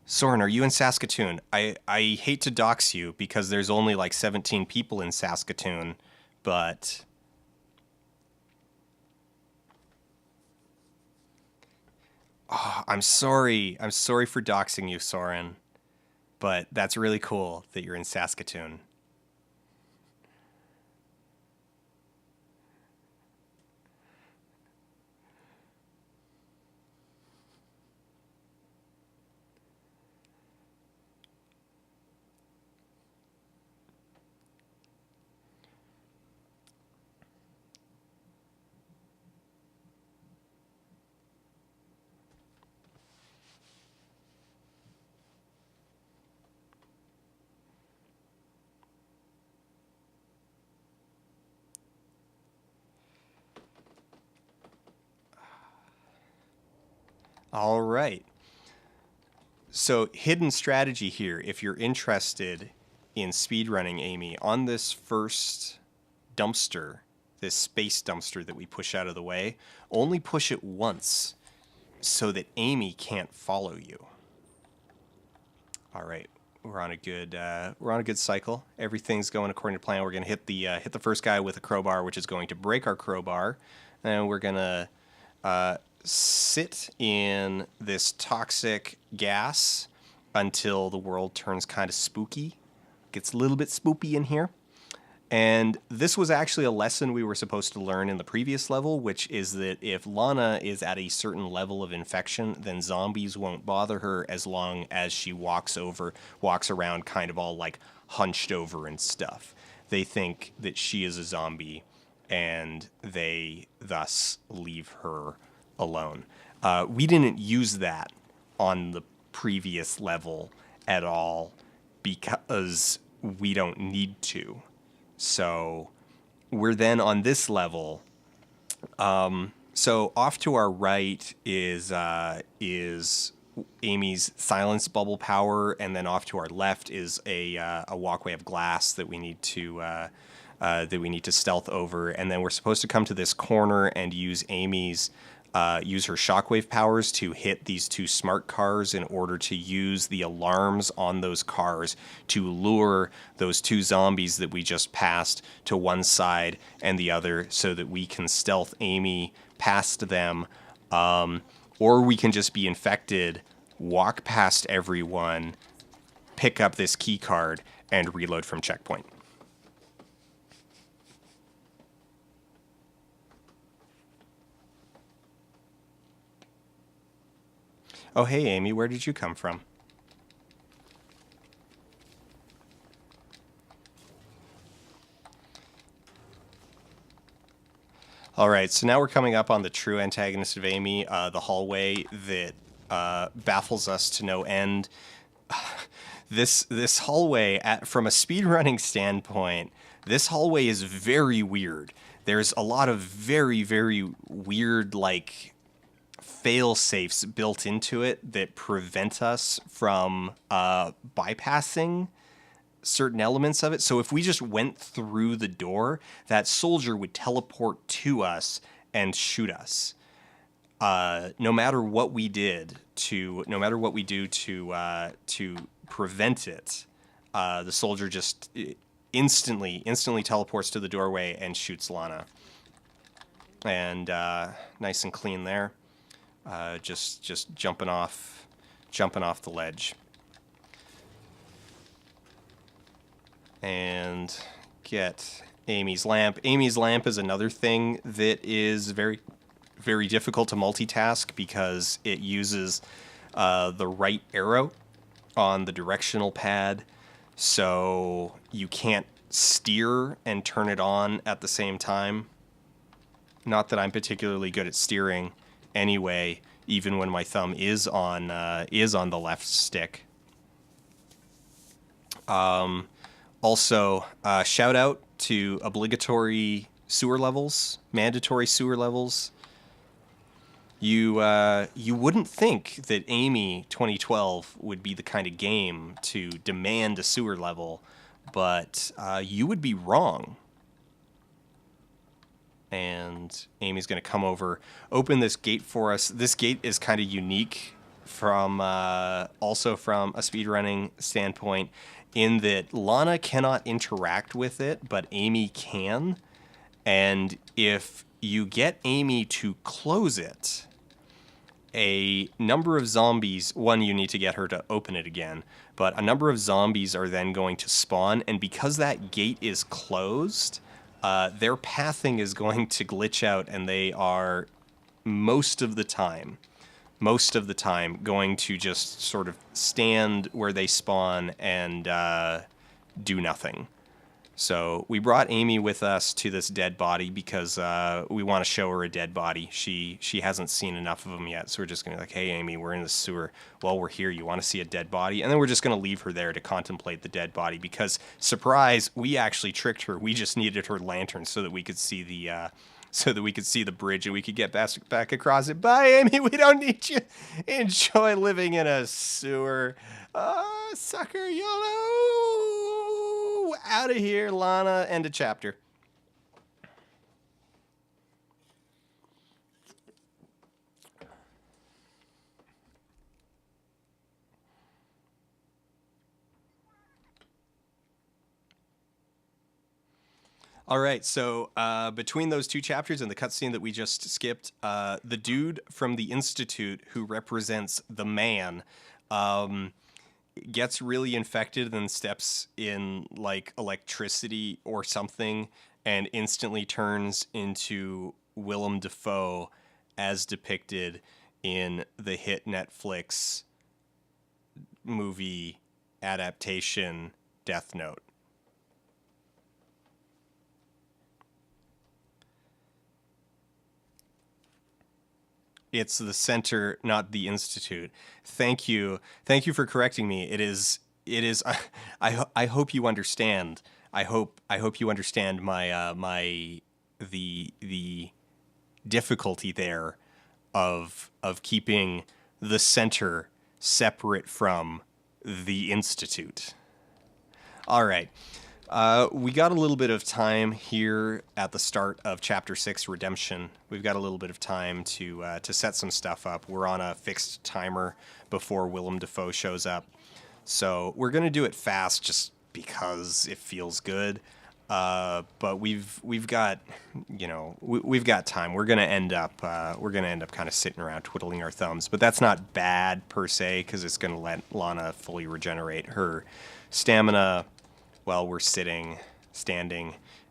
Soren, are you in Saskatoon? I hate to dox you because there's only like 17 people in Saskatoon, but I'm sorry. I'm sorry for doxing you, Soren. But that's really cool that you're in Saskatoon. All right. So, hidden strategy here, if you're interested in speedrunning, Amy, on this first dumpster, this space dumpster that we push out of the way, only push it once so that Amy can't follow you. All right, we're on a good cycle. Everything's going according to plan. We're gonna hit the first guy with a crowbar, which is going to break our crowbar, and we're gonna sit in this toxic gas until the world turns kind of spooky. Gets a little bit spoopy in here. And this was actually a lesson we were supposed to learn in the previous level, which is that if Lana is at a certain level of infection, then zombies won't bother her as long as she walks around kind of all like hunched over and stuff. They think that she is a zombie, and they thus leave her alone. We didn't use that on the previous level at all because we don't need to. So we're then on this level. So off to our right is Amy's silence bubble power, and then off to our left is a walkway of glass that we need to stealth over, and then we're supposed to come to this corner and use use her shockwave powers to hit these two smart cars in order to use the alarms on those cars to lure those two zombies that we just passed to one side and the other so that we can stealth Amy past them. Or we can just be infected, walk past everyone, pick up this key card, and reload from checkpoint. Oh, hey, Amy, where did you come from? All right, so now we're coming up on the true antagonist of Amy, the hallway that baffles us to no end. This hallway, from a speedrunning standpoint, this hallway is very weird. There's a lot of very, very weird, like, fail-safes built into it that prevent us from bypassing certain elements of it. So if we just went through the door, that soldier would teleport to us and shoot us. No matter what we do to prevent it, the soldier just instantly teleports to the doorway and shoots Lana. And nice and clean there. Just jumping off the ledge. And get Amy's lamp. Amy's lamp is another thing that is very, very difficult to multitask because it uses the right arrow on the directional pad, so you can't steer and turn it on at the same time. Not that I'm particularly good at steering anyway, even when my thumb is on the left stick. Also, shout out to obligatory sewer levels, mandatory sewer levels. You wouldn't think that Amy 2012 would be the kind of game to demand a sewer level, but you would be wrong. And Amy's going to come over, open this gate for us. This gate is kind of unique also from a speedrunning standpoint, in that Lana cannot interact with it, but Amy can. And if you get Amy to close it, a number of zombies, one, you need to get her to open it again, but a number of zombies are then going to spawn, and because that gate is closed, their pathing is going to glitch out, and they are most of the time going to just sort of stand where they spawn and do nothing. So we brought Amy with us to this dead body because we want to show her a dead body. She hasn't seen enough of them yet, so we're just going to be like, hey, Amy, we're in the sewer. While we're here, you want to see a dead body? And then we're just going to leave her there to contemplate the dead body because, surprise, we actually tricked her. We just needed her lantern so that we could see the so that we could see the bridge and we could get back across it. Bye, Amy. We don't need you. Enjoy living in a sewer. Sucker YOLO. Out of here, Lana. End of chapter. All right, so between those two chapters and the cutscene that we just skipped, the dude from the Institute who represents the man gets really infected and steps in like electricity or something and instantly turns into Willem Dafoe as depicted in the hit Netflix movie adaptation Death Note. It's the center, not the institute. Thank you for correcting me. It is. I hope you understand. I hope you understand my the difficulty there of keeping the center separate from the institute. All right. We got a little bit of time here at the start of Chapter 6, Redemption. We've got a little bit of time to set some stuff up. We're on a fixed timer before Willem Dafoe shows up. So we're going to do it fast just because it feels good. But we've got, we've got time. We're going to end up kind of sitting around twiddling our thumbs. But that's not bad per se because it's going to let Lana fully regenerate her stamina while we're standing,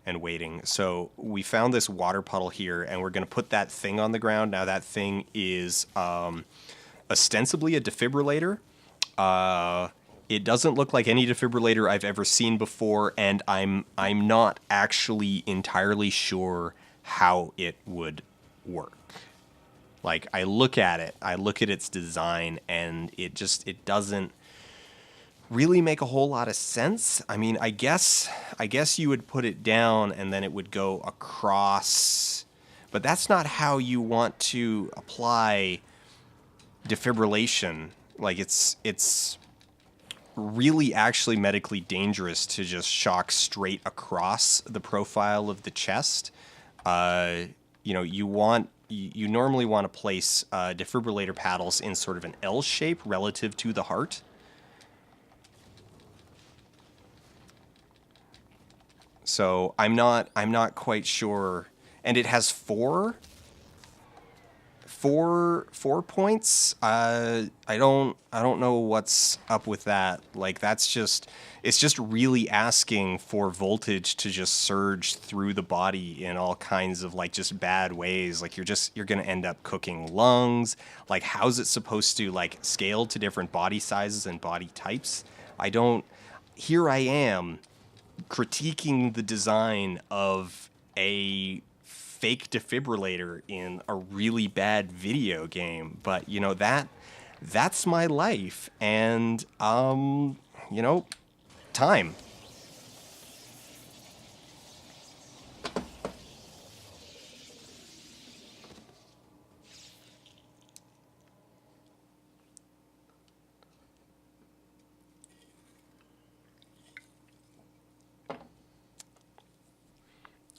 and waiting. So we found this water puddle here, and we're going to put that thing on the ground. Now that thing is ostensibly a defibrillator. It doesn't look like any defibrillator I've ever seen before, and I'm not actually entirely sure how it would work. Like, I look at its design, and it doesn't really make a whole lot of sense. I mean, I guess you would put it down and then it would go across, but that's not how you want to apply defibrillation. Like, it's really actually medically dangerous to just shock straight across the profile of the chest. You normally want to place defibrillator paddles in sort of an L shape relative to the heart. So I'm not quite sure, and it has four points. I don't know what's up with that. Like, it's just really asking for voltage to just surge through the body in all kinds of like just bad ways. Like, you're gonna end up cooking lungs. Like, how's it supposed to like scale to different body sizes and body types? Here I am critiquing the design of a fake defibrillator in a really bad video game, but that's my life, and time.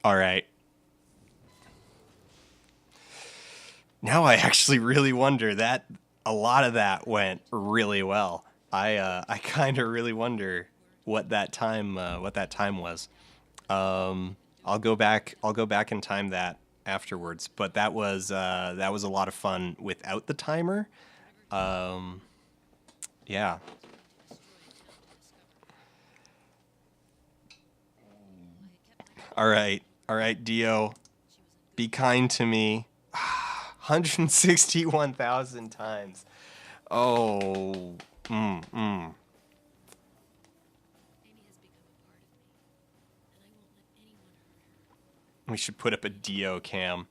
All right. Now I actually really wonder that a lot of that went really well. I kind of really wonder what that time was. I'll go back and time that afterwards. But that was a lot of fun without the timer. Yeah. All right, Dio. Be kind to me. 161,000 times. Oh. We should put up a Dio cam.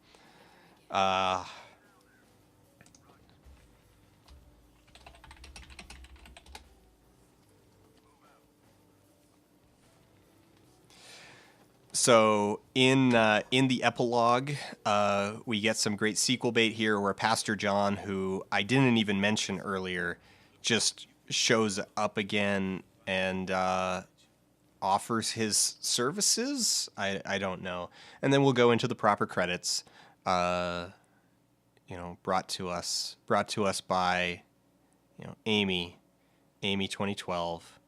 So in the epilogue, we get some great sequel bait here, where Pastor John, who I didn't even mention earlier, just shows up again and offers his services. I don't know, and then we'll go into the proper credits. Brought to us by Amy 2012.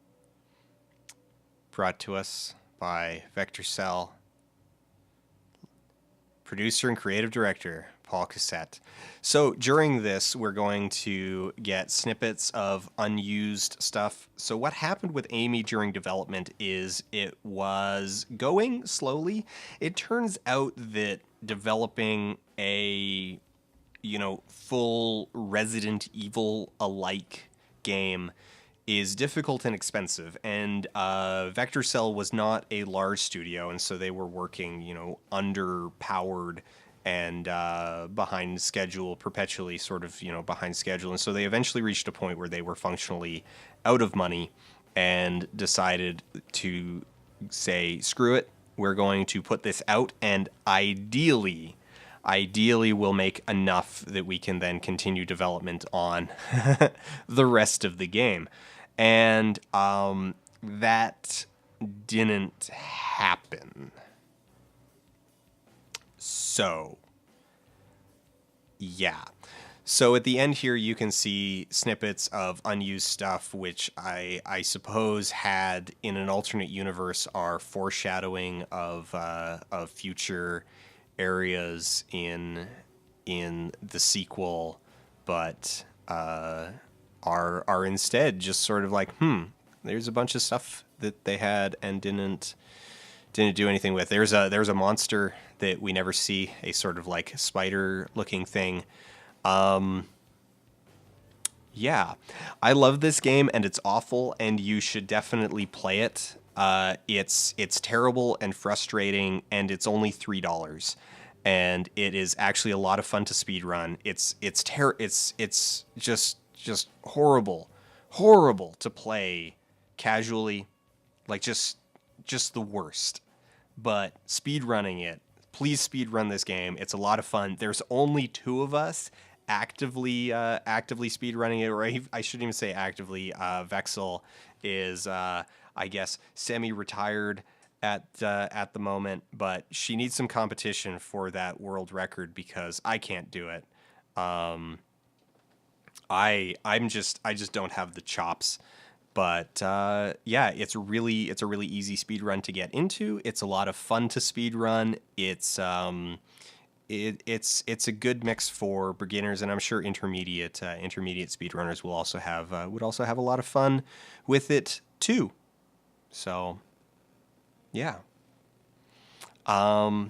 Brought to us by Vector Cell. Producer and creative director Paul Cassette. So during this, we're going to get snippets of unused stuff. So what happened with Amy during development is it was going slowly. It turns out that developing a full Resident Evil alike game is difficult and expensive, and Vector Cell was not a large studio, and so they were working, underpowered and behind schedule, perpetually sort of, behind schedule, and so they eventually reached a point where they were functionally out of money and decided to say, screw it, we're going to put this out, and ideally we'll make enough that we can then continue development on the rest of the game. And that didn't happen. So, yeah. So at the end here, you can see snippets of unused stuff, which I suppose had, in an alternate universe, are foreshadowing of future areas in the sequel, but are instead just sort of like, there's a bunch of stuff that they had and didn't do anything with. There's a monster that we never see, a sort of like spider looking thing. Yeah, I love this game, and it's awful, and you should definitely play it. It's terrible and frustrating, and it's only $3, and it is actually a lot of fun to speedrun. It's just horrible to play casually, like just the worst. But speedrunning it, please speedrun this game. It's a lot of fun. There's only 2 of us actively speedrunning it, or I shouldn't even say actively. Vexel is I guess semi-retired at the moment, but she needs some competition for that world record because I can't do it. I just don't have the chops. But yeah, it's a really easy speed run to get into. It's a lot of fun to speed run. It's it's a good mix for beginners, and I'm sure intermediate speedrunners will also have would also have a lot of fun with it too. So yeah, I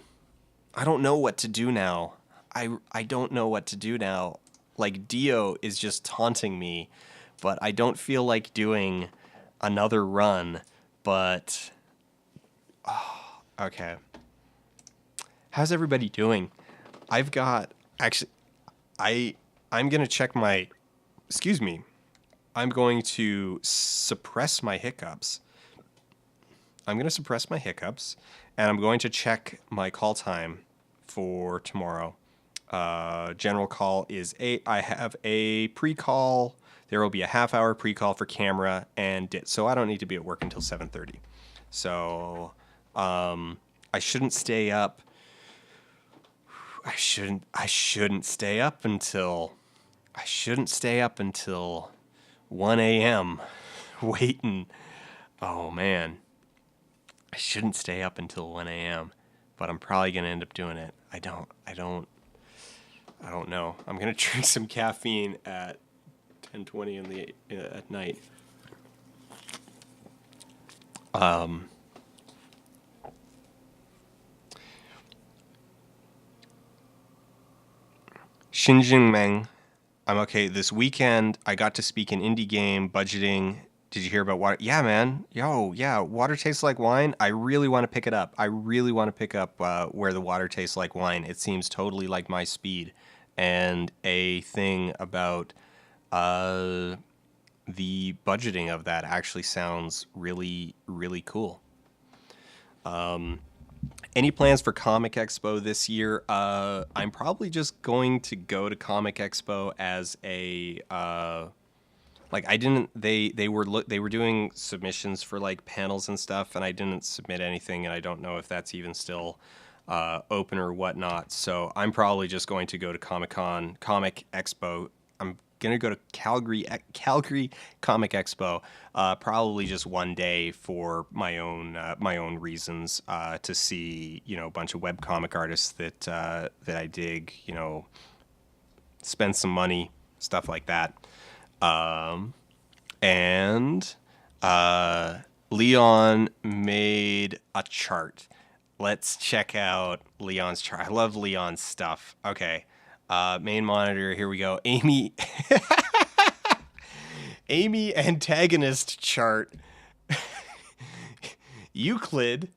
don't know what to do now. I don't know what to do now. Like, Dio is just taunting me, but I don't feel like doing another run. But okay, how's everybody doing? I've got actually I'm gonna check my excuse me. I'm going to suppress my hiccups. I'm going to suppress my hiccups, and I'm going to check my call time for tomorrow. General call is 8. I have a pre-call. There will be a half-hour pre-call for camera, so I don't need to be at work until 7:30. So I shouldn't stay up. I shouldn't stay up until 1 a.m. waiting. Oh man. I shouldn't stay up until 1 a.m., but I'm probably going to end up doing it. I don't know. I'm going to drink some caffeine at 10:20 at night. Xinjing Meng. I'm okay. This weekend, I got to speak an indie game, budgeting. Did you hear about water? Yeah, man. Yeah. Water Tastes Like Wine. I really want to pick it up. I really want to pick up Where the Water Tastes Like Wine. It seems totally like my speed. And a thing about the budgeting of that actually sounds really, really cool. Any plans for Comic Expo this year? I'm probably just going to go to Comic Expo as a like I didn't they were doing submissions for like panels and stuff, and I didn't submit anything, and I don't know if that's even still open or whatnot. So I'm probably just going to go to Comic Expo. I'm gonna go to Calgary Comic Expo, probably just one day for my own reasons, to see a bunch of webcomic artists that I dig, spend some money, stuff like that. And Leon made a chart. Let's check out Leon's chart. I love Leon's stuff. Okay. Main monitor. Here we go. Amy. Amy antagonist chart. Euclid.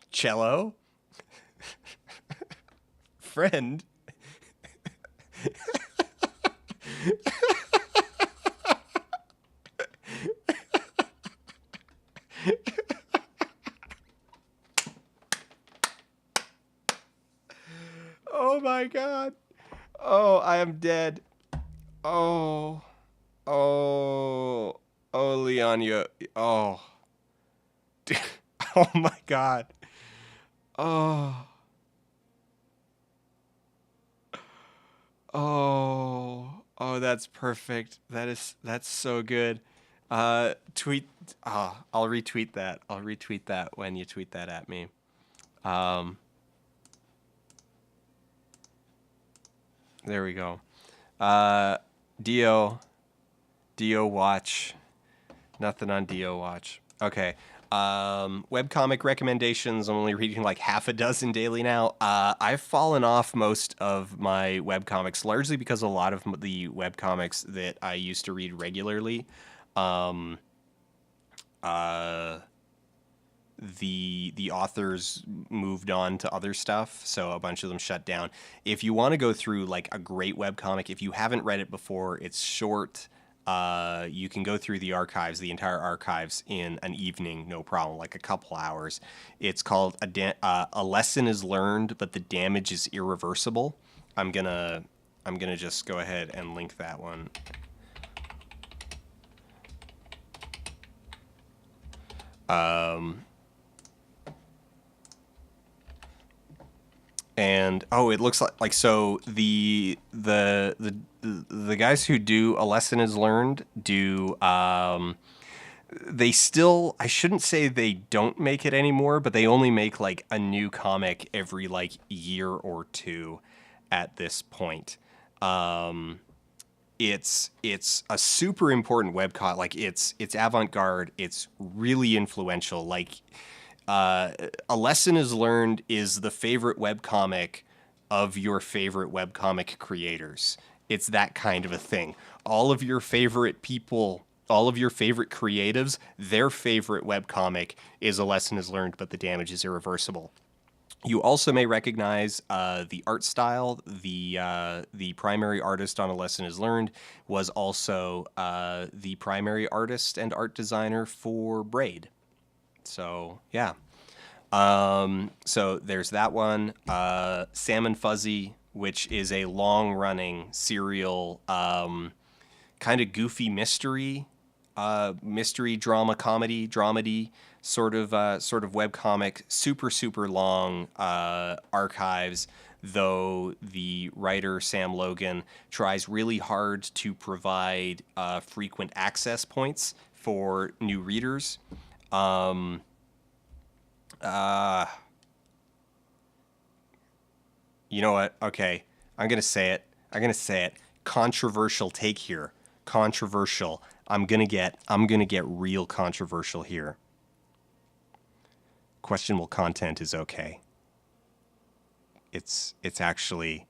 Cello. Friend. Oh my god. Oh, I am dead. Oh. Oh. Oh, Leon, oh. Dude. Oh my god. Oh. Oh. Oh, that's perfect. That's so good. Tweet. I'll retweet that. I'll retweet that when you tweet that at me. There we go. Dio watch. Nothing on Dio watch. Okay. Webcomic recommendations. I'm only reading like half a dozen daily now. I've fallen off most of my webcomics, largely because a lot of the webcomics that I used to read regularly, the authors moved on to other stuff, so a bunch of them shut down. If you want to go through like a great webcomic, if you haven't read it before, it's short. You can go through the archives, the entire archives, in an evening, no problem, like a couple hours. It's called A Lesson is Learned, but the damage is irreversible. I'm gonna just go ahead and link that one. And it looks like so the guys who do A Lesson is Learned do they still, I shouldn't say they don't make it anymore, but they only make like a new comic every like year or two at this point. It's a super important webcomic. Like it's avant-garde. It's really influential. Like A Lesson is Learned is the favorite webcomic of your favorite webcomic creators. It's that kind of a thing. All of your favorite people, all of your favorite creatives, their favorite webcomic is A Lesson is Learned, but the damage is irreversible. You also may recognize the art style. The primary artist on A Lesson is Learned was also the primary artist and art designer for Braid. So, yeah. So there's that one. Sam and Fuzzy, which is a long-running serial kind of goofy mystery drama comedy dramedy sort of webcomic, super long archives, though the writer Sam Logan tries really hard to provide frequent access points for new readers. You know what? Okay, I'm gonna say it. Controversial take here. Controversial. I'm gonna get real controversial here. Questionable content is okay. It's actually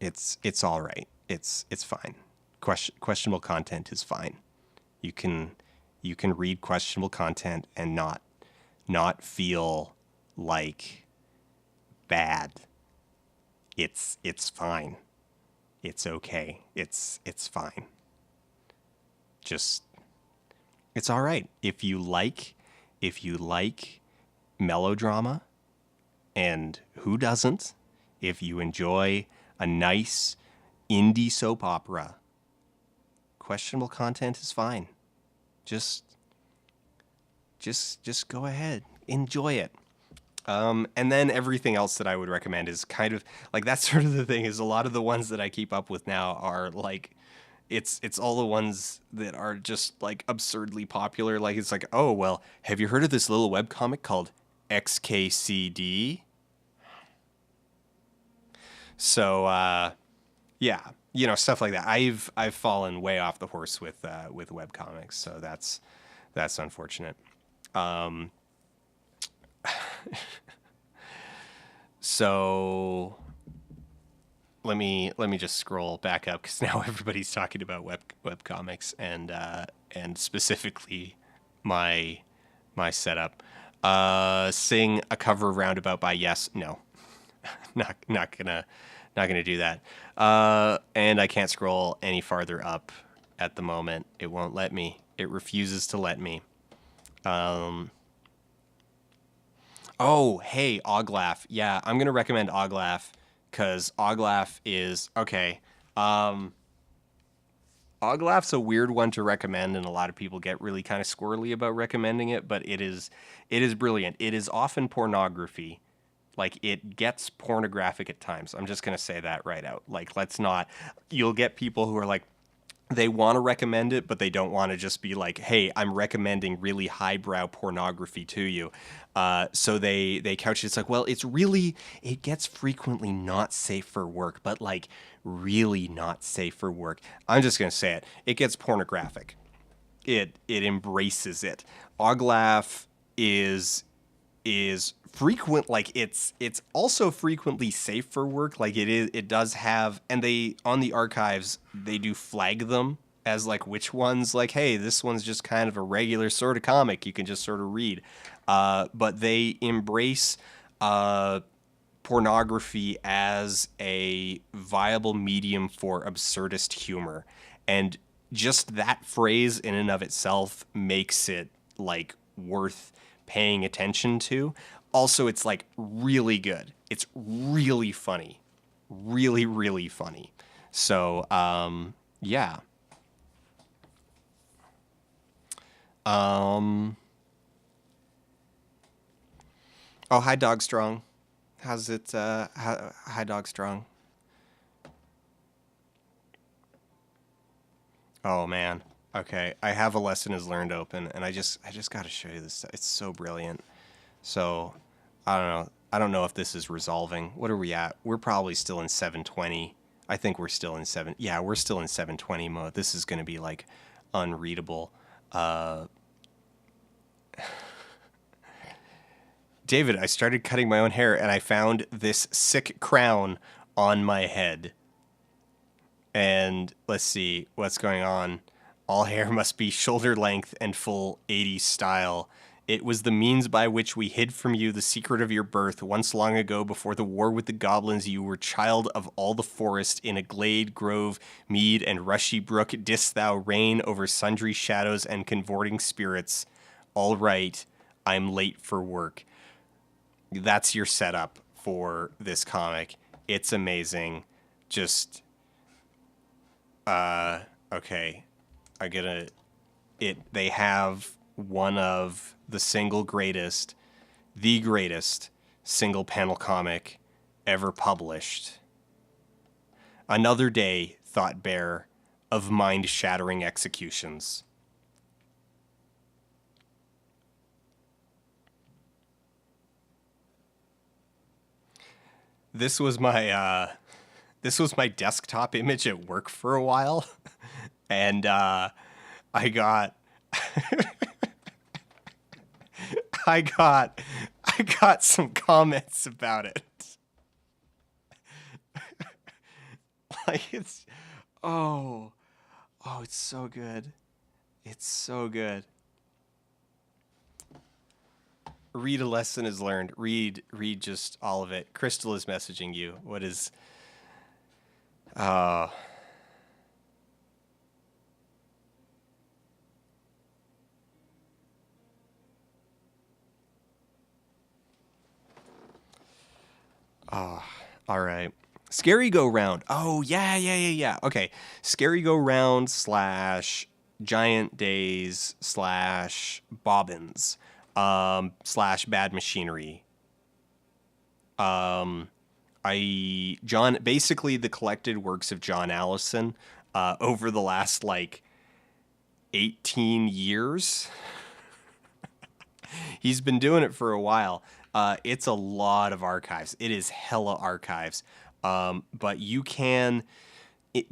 it's all right. It's fine. Questionable content is fine. You can read questionable content and not feel like bad. It's fine. It's okay. It's fine. Just it's all right. If you like melodrama And who doesn't? If you enjoy a nice indie soap opera, questionable content is fine. Just go ahead, enjoy it. And then everything else that I would recommend is kind of like that's sort of the thing is a lot of the ones that I keep up with now are like it's all the ones that are just like absurdly popular. Like it's like, oh well, have you heard of this little webcomic called XKCD? So yeah, you know, stuff like that. I've fallen way off the horse with webcomics, so that's unfortunate. So let me just scroll back up because now everybody's talking about web comics and specifically my setup. Sing a cover of Roundabout by Yes. No, not gonna do that. And I can't scroll any farther up at the moment. It won't let me. It refuses to let me. Oh, hey, Oglaf. Yeah, I'm gonna recommend Oglaf because Oglaf is okay. Oglaf's a weird one to recommend, and a lot of people get really kind of squirrely about recommending it. But it is brilliant. It is often pornography. Like it gets pornographic at times. I'm just gonna say that right out. Like let's not. You'll get people who are like, they want to recommend it, but they don't want to just be like, "Hey, I'm recommending really highbrow pornography to you." So they couch it. It's like, well, it gets frequently not safe for work, but like really not safe for work. I'm just gonna say it. It gets pornographic. It embraces it. Oglaf is frequent, like it's also frequently safe for work. Like it does have, and they on the archives they do flag them as like which ones, like, hey, this one's just kind of a regular sort of comic you can just sort of read. But they embrace pornography as a viable medium for absurdist humor, and just that phrase in and of itself makes it like worth paying attention to. Also, it's like really good. It's really funny. Really, really funny. So, yeah. Oh, hi, Dog Strong. How's it? Hi, Dog Strong. Oh man. Okay, I have a lesson is learned open, and I just got to show you this. It's so brilliant. So, I don't know. I don't know if this is resolving. What are we at? We're probably still in 720. I think we're still in 7. Yeah, we're still in 720 mode. This is going to be like unreadable. David, I started cutting my own hair and I found this sick crown on my head. And let's see what's going on. All hair must be shoulder length and full 80s style. It was the means by which we hid from you the secret of your birth. Once long ago, before the war with the goblins, you were child of all the forest. In a glade, grove, mead, and rushy brook didst thou reign over sundry shadows and convorting spirits. All right, I'm late for work. That's your setup for this comic. It's amazing. Just, okay. They have one of the greatest single panel comic ever published. Another day, thought Bear, of mind-shattering executions. This was my desktop image at work for a while, and I got I got some comments about it. Like it's so good. It's so good. Read a lesson is learned. Read just all of it. Crystal is messaging you. What is All right. Scary Go Round. Oh, yeah. Okay. Scary Go Round / Giant Days / Bobbins / Bad Machinery. Basically the collected works of John Allison over the last like 18 years. He's been doing it for a while. It's a lot of archives. It is hella archives. But you can,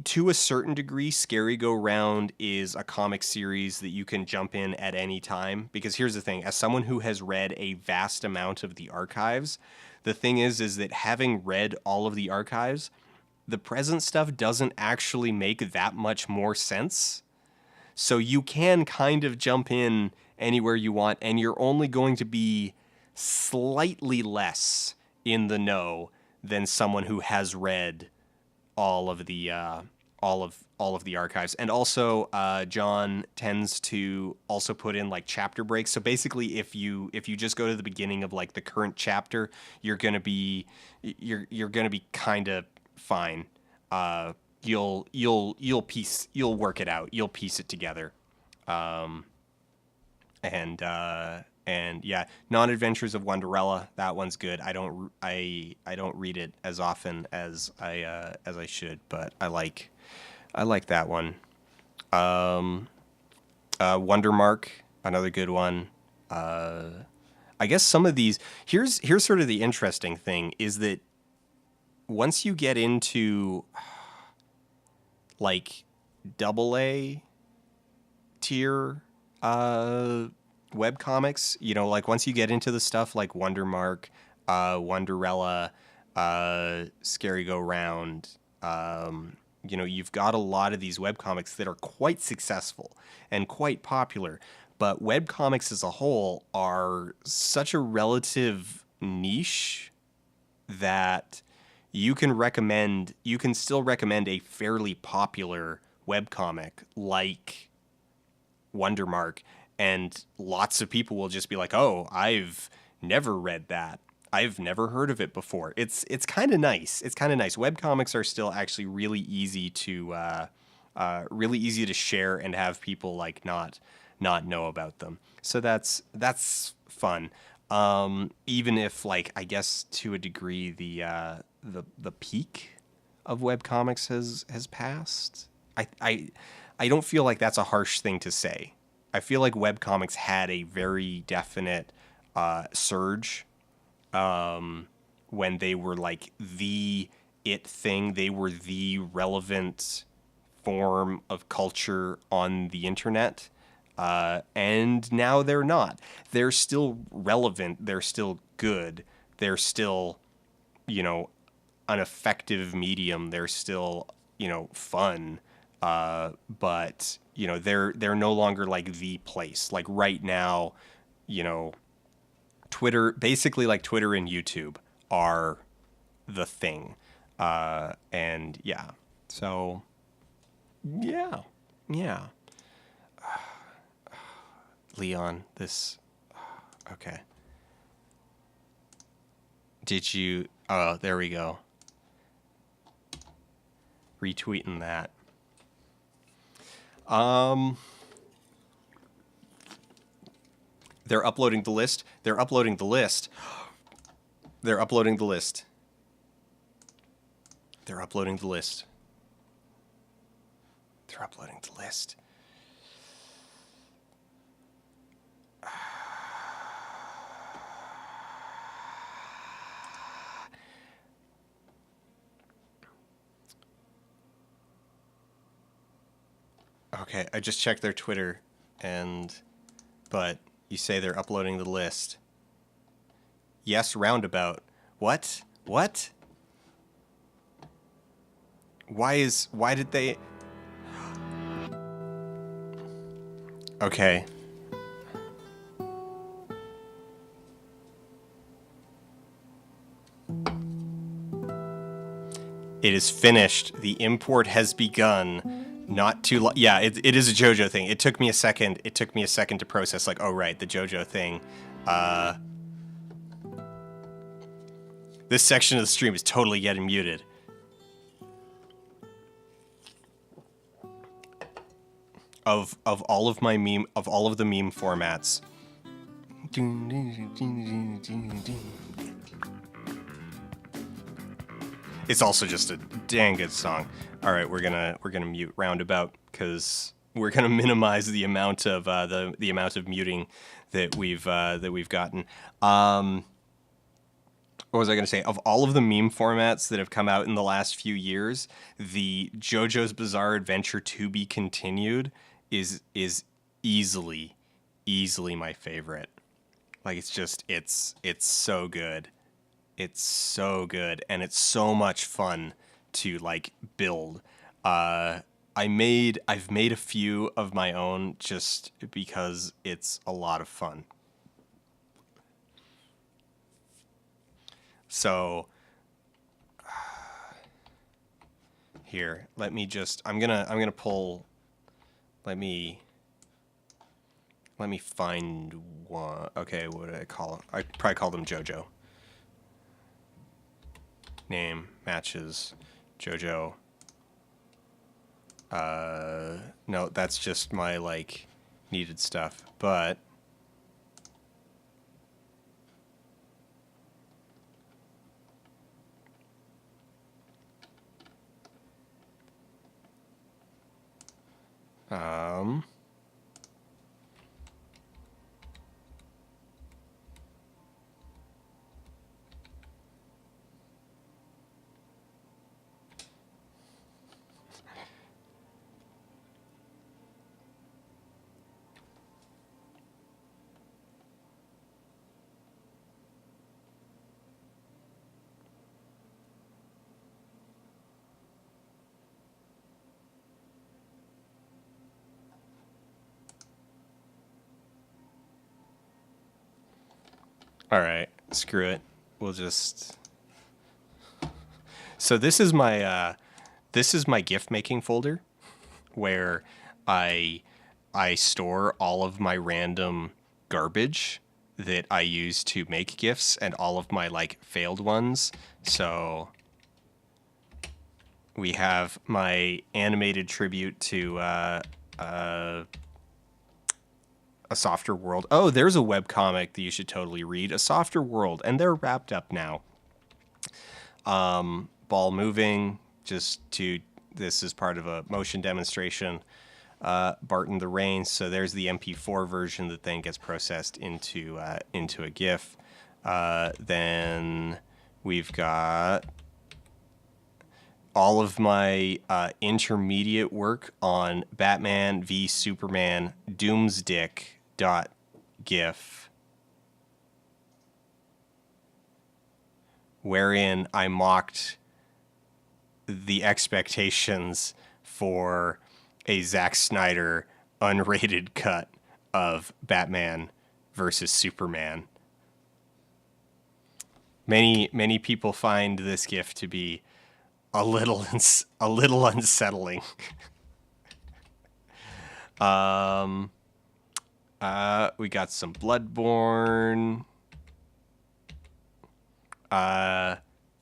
to a certain degree, Scary Go Round is a comic series that you can jump in at any time. Because here's the thing, as someone who has read a vast amount of the archives, the thing is that having read all of the archives, the present stuff doesn't actually make that much more sense. So you can kind of jump in anywhere you want, and you're only going to be slightly less in the know than someone who has read all of the archives. And also, John tends to also put in like chapter breaks. So basically, if you just go to the beginning of like the current chapter, you're gonna be kind of fine. You'll work it out. You'll piece it together. And yeah, Non-Adventures of Wonderella. That one's good. I don't read it as often as I should, but I like that one. Wondermark, another good one. I guess some of these, here's sort of the interesting thing is that once you get into like AA tier web comics, you know, like once you get into the stuff like Wondermark, Wonderella, Scary Go Round, you know, you've got a lot of these webcomics that are quite successful and quite popular, but webcomics as a whole are such a relative niche that you can still recommend a fairly popular webcomic like Wondermark, and lots of people will just be like, "Oh, I've never read that. I've never heard of it before." It's kind of nice. It's kind of nice. Webcomics are still actually really easy to share and have people like not know about them. So that's fun. Even if like I guess to a degree the peak of webcomics has passed. I don't feel like that's a harsh thing to say. I feel like webcomics had a very definite surge when they were like the it thing. They were the relevant form of culture on the internet. And now they're not. They're still relevant. They're still good. They're still, you know, an effective medium. They're still, you know, fun. But you know, they're no longer like the place. Like right now, you know, Twitter, basically like Twitter and YouTube are the thing. And yeah, so yeah. Leon, okay. Did you, oh, there we go. Retweeting that. They're uploading the list. They're uploading the list. They're uploading the list. They're uploading the list. They're uploading the list. Okay, I just checked their Twitter, but you say they're uploading the list. Yes, roundabout. What? What? Why did they... Okay. It is finished. The import has begun. Not too long. Yeah, it is a JoJo thing. It took me a second. It took me a second to process. Like, oh right, the JoJo thing. This section of the stream is totally getting muted. Of all of my meme, of all of the meme formats. It's also just a dang good song. All right, we're gonna mute Roundabout because we're gonna minimize the amount of the amount of muting that we've gotten. What was I going to say? Of all of the meme formats that have come out in the last few years, the JoJo's Bizarre Adventure to be continued is easily my favorite. Like it's so good. It's so good and it's so much fun to like build. I've made a few of my own just because it's a lot of fun. So here, let me just I'm gonna pull let me find one. Okay, what did I call him? I probably called him JoJo. Name matches JoJo. No, that's just my like needed stuff, but all right, screw it. We'll just. So this is my gift making folder, where I store all of my random garbage that I use to make gifts and all of my like failed ones. So we have my animated tribute to A Softer World. Oh, there's a webcomic that you should totally read. A Softer World, and they're wrapped up now. Ball moving, this is part of a motion demonstration. Barton the Rain, so there's the MP4 version that then gets processed into a GIF. Then we've got all of my intermediate work on Batman v Superman Doomsdick.gif, wherein I mocked the expectations for a Zack Snyder unrated cut of Batman versus Superman. Many people find this GIF to be a little unsettling. We got some Bloodborne,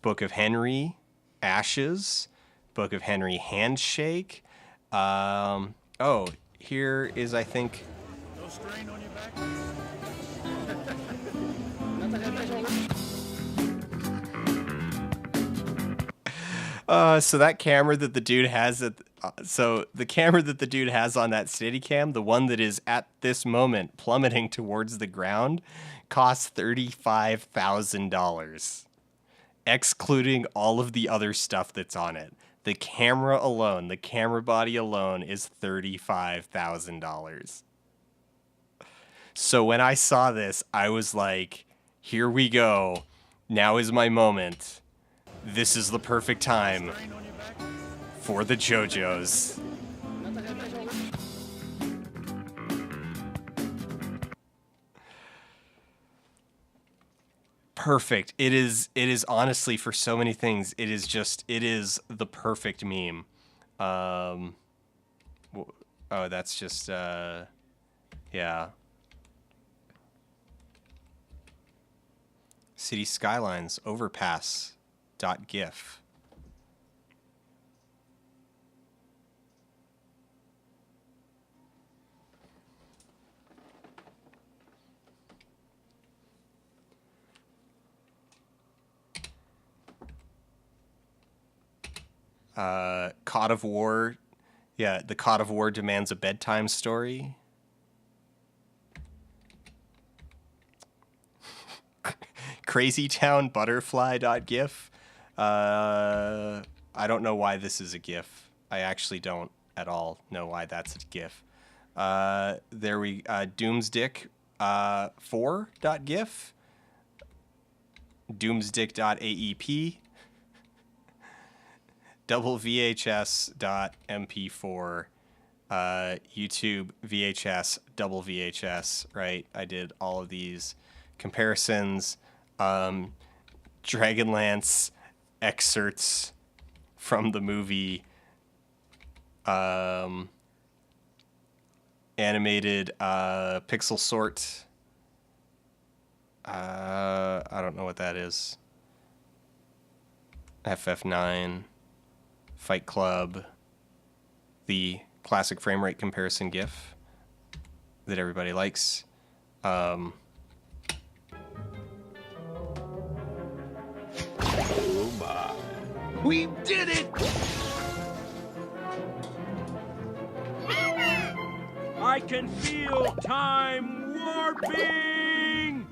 Book of Henry, Ashes, Book of Henry, Handshake. Oh, here is, I think. No strain on your back? So that camera that the dude has the camera that the dude has on that Steadicam, the one that is at this moment plummeting towards the ground, costs $35,000, excluding all of the other stuff that's on it. The camera alone, the camera body alone, is $35,000. So when I saw this, I was like, here we go. Now is my moment. This is the perfect time for the JoJo's. Perfect. It is honestly, for so many things, it is the perfect meme. Oh, that's just yeah. City Skylines Overpass .gif. COD of War. Yeah, the COD of War demands a bedtime story. Crazy Town Butterfly.gif. I don't know why this is a GIF. I actually don't at all know why that's a GIF. There we Doomsdick 4.gif. Doomsdick.aep. Double VHS.mp4. YouTube VHS, double VHS, right? I did all of these comparisons. Dragonlance excerpts from the movie. Animated pixel sort. I don't know what that is. FF9. Fight Club. The classic frame rate comparison GIF that everybody likes. Oh my. We did it! I can feel time warping!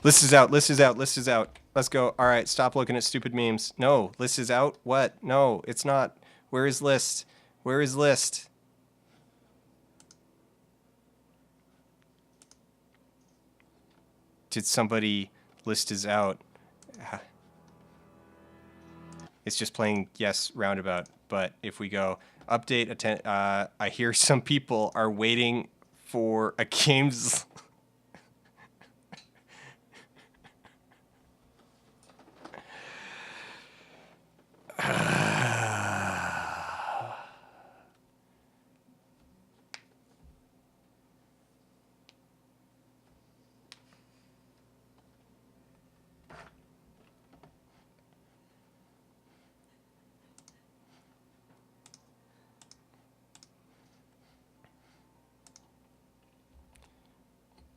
List is out, list is out, list is out. Let's go. All right, stop looking at stupid memes. No, list is out? What? No, it's not. Where is list? Where is list? Did somebody list is out? It's just playing yes roundabout. But if we go update, I hear some people are waiting for a game's.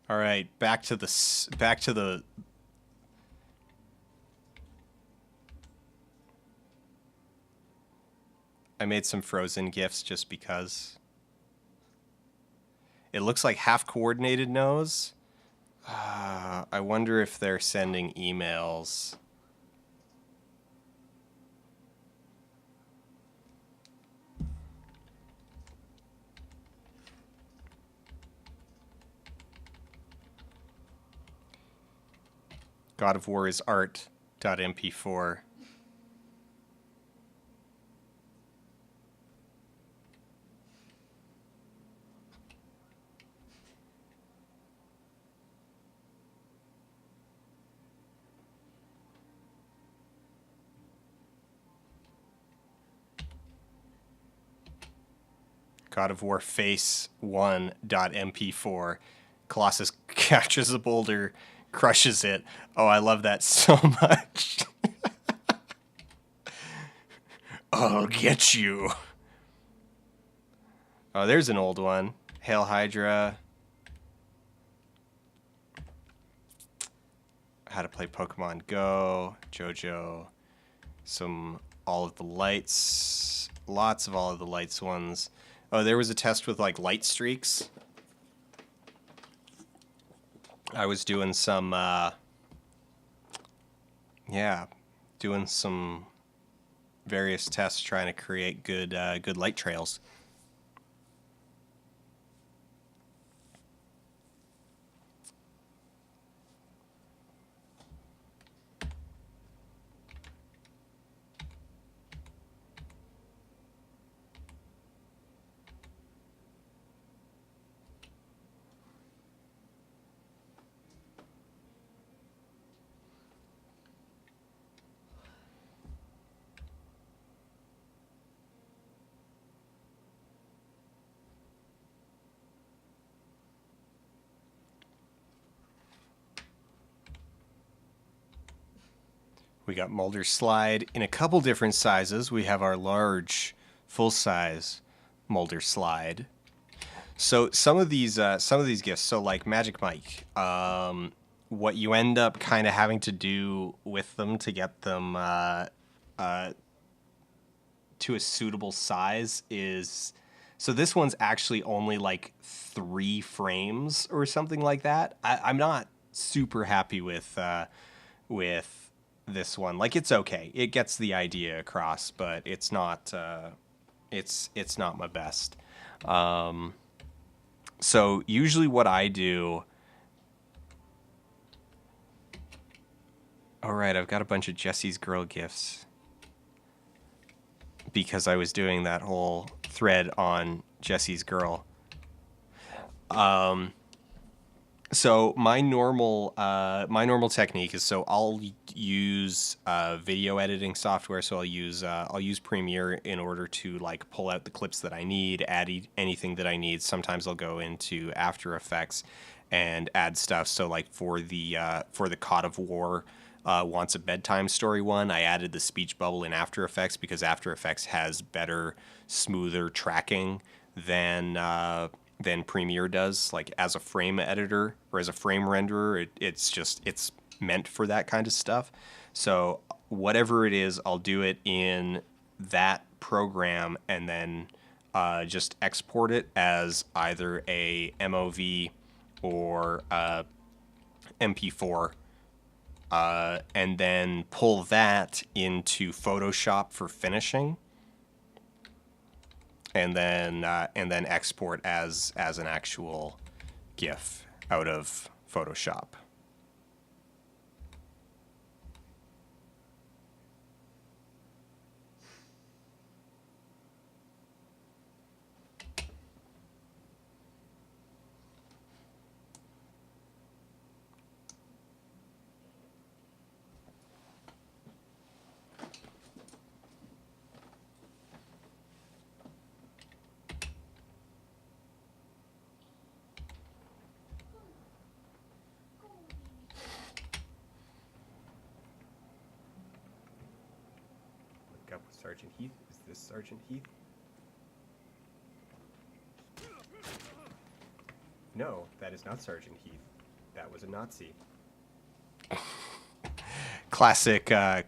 All right, back to the. I made some Frozen GIFs just because. It looks like half coordinated nose. I wonder if they're sending emails. God of War is art.mp4. God of War face 1.mp4. Colossus catches a boulder, crushes it. Oh, I love that so much. I'll get you. Oh, there's an old one. Hail Hydra. How to play Pokemon Go. JoJo. Some All of the Lights. Lots of All of the Lights ones. Oh, there was a test with like light streaks. I was doing some, doing some various tests trying to create good light trails. We got Mulder Slide in a couple different sizes. We have our large, full-size Mulder Slide. So some of these gifts, so like Magic Mike, what you end up kind of having to do with them to get them to a suitable size is, so this one's actually only like 3 frames or something like that. I'm not super happy with this one. Like, it's okay, it gets the idea across, but it's not it's not my best. So usually what I do, all right, I've got a bunch of Jesse's Girl gifts because I was doing that whole thread on Jesse's Girl. So my normal technique is, so I'll use video editing software. So I'll use Premiere in order to like pull out the clips that I need, add anything that I need. Sometimes I'll go into After Effects and add stuff. So like for the Cod of War Wants a Bedtime Story one, I added the speech bubble in After Effects because After Effects has better, smoother tracking than Premiere does, like as a frame editor or as a frame renderer. It's meant for that kind of stuff. So whatever it is, I'll do it in that program and then just export it as either a MOV or MP4, and then pull that into Photoshop for finishing. And then export as an actual GIF out of Photoshop. Up with Sergeant Heath. Is this Sergeant Heath? No, that is not Sergeant Heath. That was a Nazi. Classic Shadow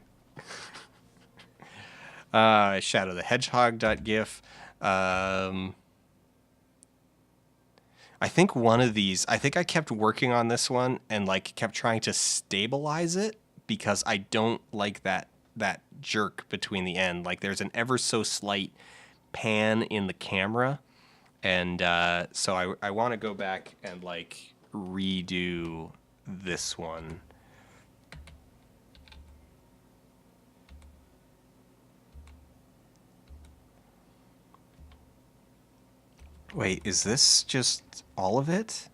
the Hedgehog.gif. I think one of these, I think I kept working on this one and like kept trying to stabilize it because I don't like that jerk between the end. Like there's an ever so slight pan in the camera, and so I want to go back and like redo this one. Wait, is this just all of it?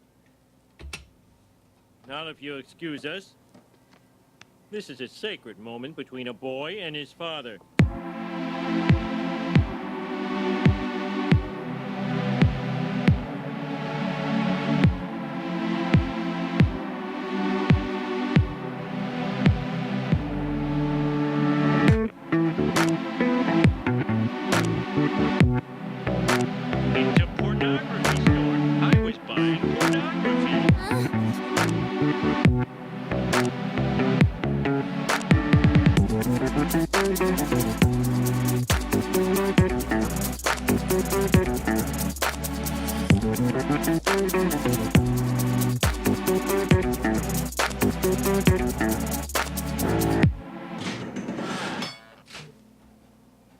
Not if you'll excuse us. This is a sacred moment between a boy and his father. It's a pornography store. I was buying pornography.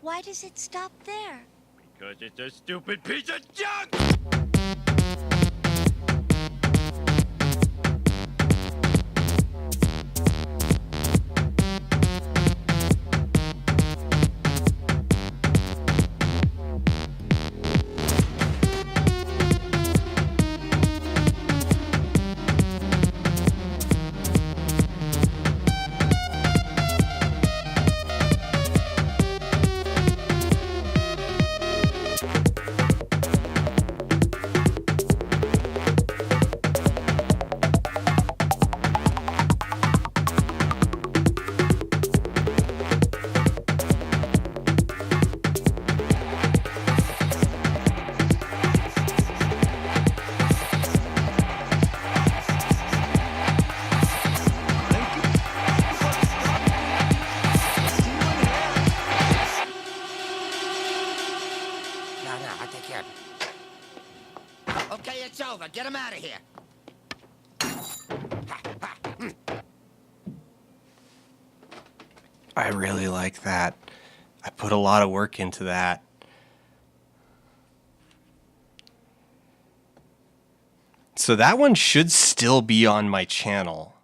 Why does it stop there? Because it's a stupid piece of junk! out of here. I really like that. I put a lot of work into that. So that one should still be on my channel.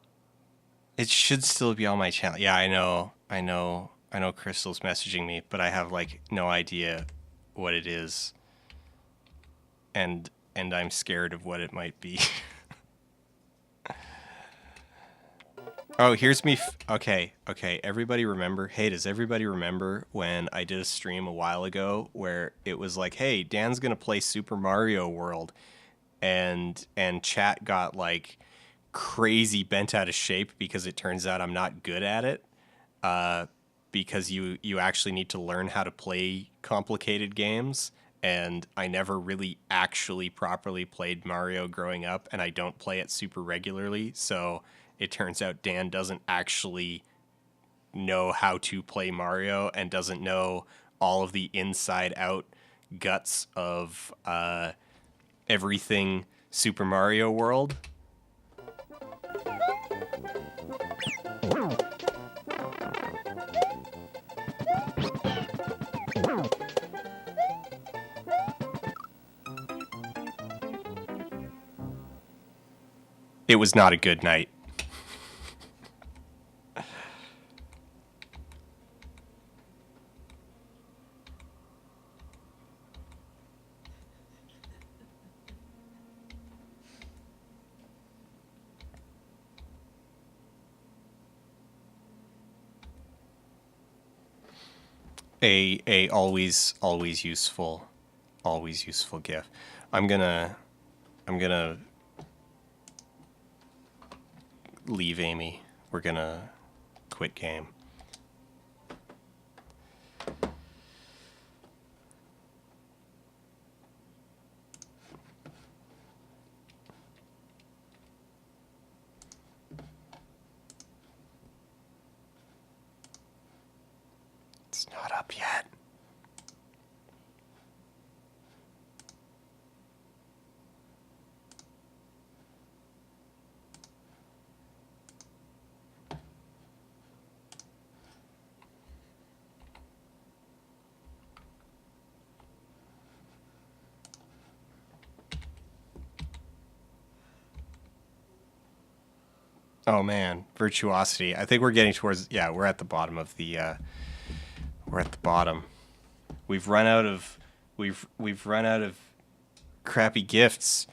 It should still be on my channel. Yeah, I know Crystal's messaging me, but I have like no idea what it is. And I'm scared of what it might be. Oh, here's me. Okay. Everybody remember? Hey, does everybody remember when I did a stream a while ago where it was like, hey, Dan's going to play Super Mario World, and chat got like crazy bent out of shape because it turns out I'm not good at it. Because you actually need to learn how to play complicated games, and I never really actually properly played Mario growing up, and I don't play it super regularly, so it turns out Dan doesn't actually know how to play Mario and doesn't know all of the inside out guts of everything Super Mario World. It was not a good night. A always useful GIF. I'm gonna leave Amy. We're gonna quit game. It's not up yet. Oh man, virtuosity. I think we're getting towards, yeah, we're at the bottom of the we're at the bottom. We've run out of crappy gifts.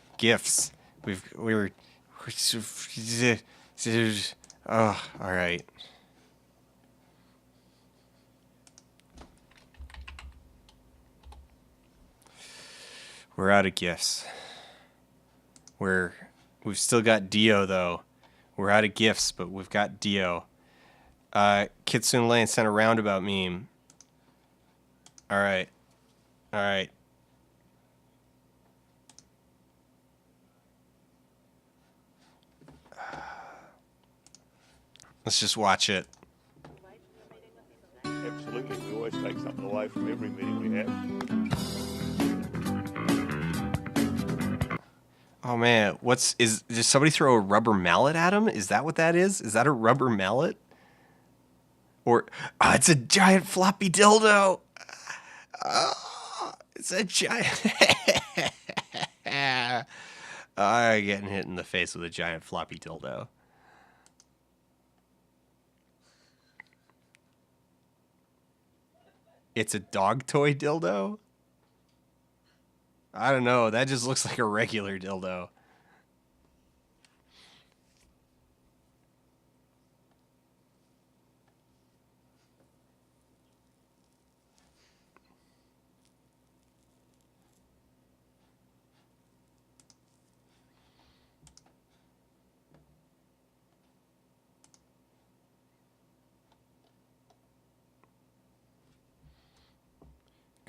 Oh, all right. We're out of gifts. We've still got Dio though. We're out of gifts, but we've got Dio. Kitsune Lane sent a roundabout meme. All right. Let's just watch it. Absolutely. We always take something away from every meeting we have. Oh man, did somebody throw a rubber mallet at him? Is that what that is? Is that a rubber mallet? Or it's a giant floppy dildo. It's a giant getting hit in the face with a giant floppy dildo. It's a dog toy dildo? I don't know. That just looks like a regular dildo.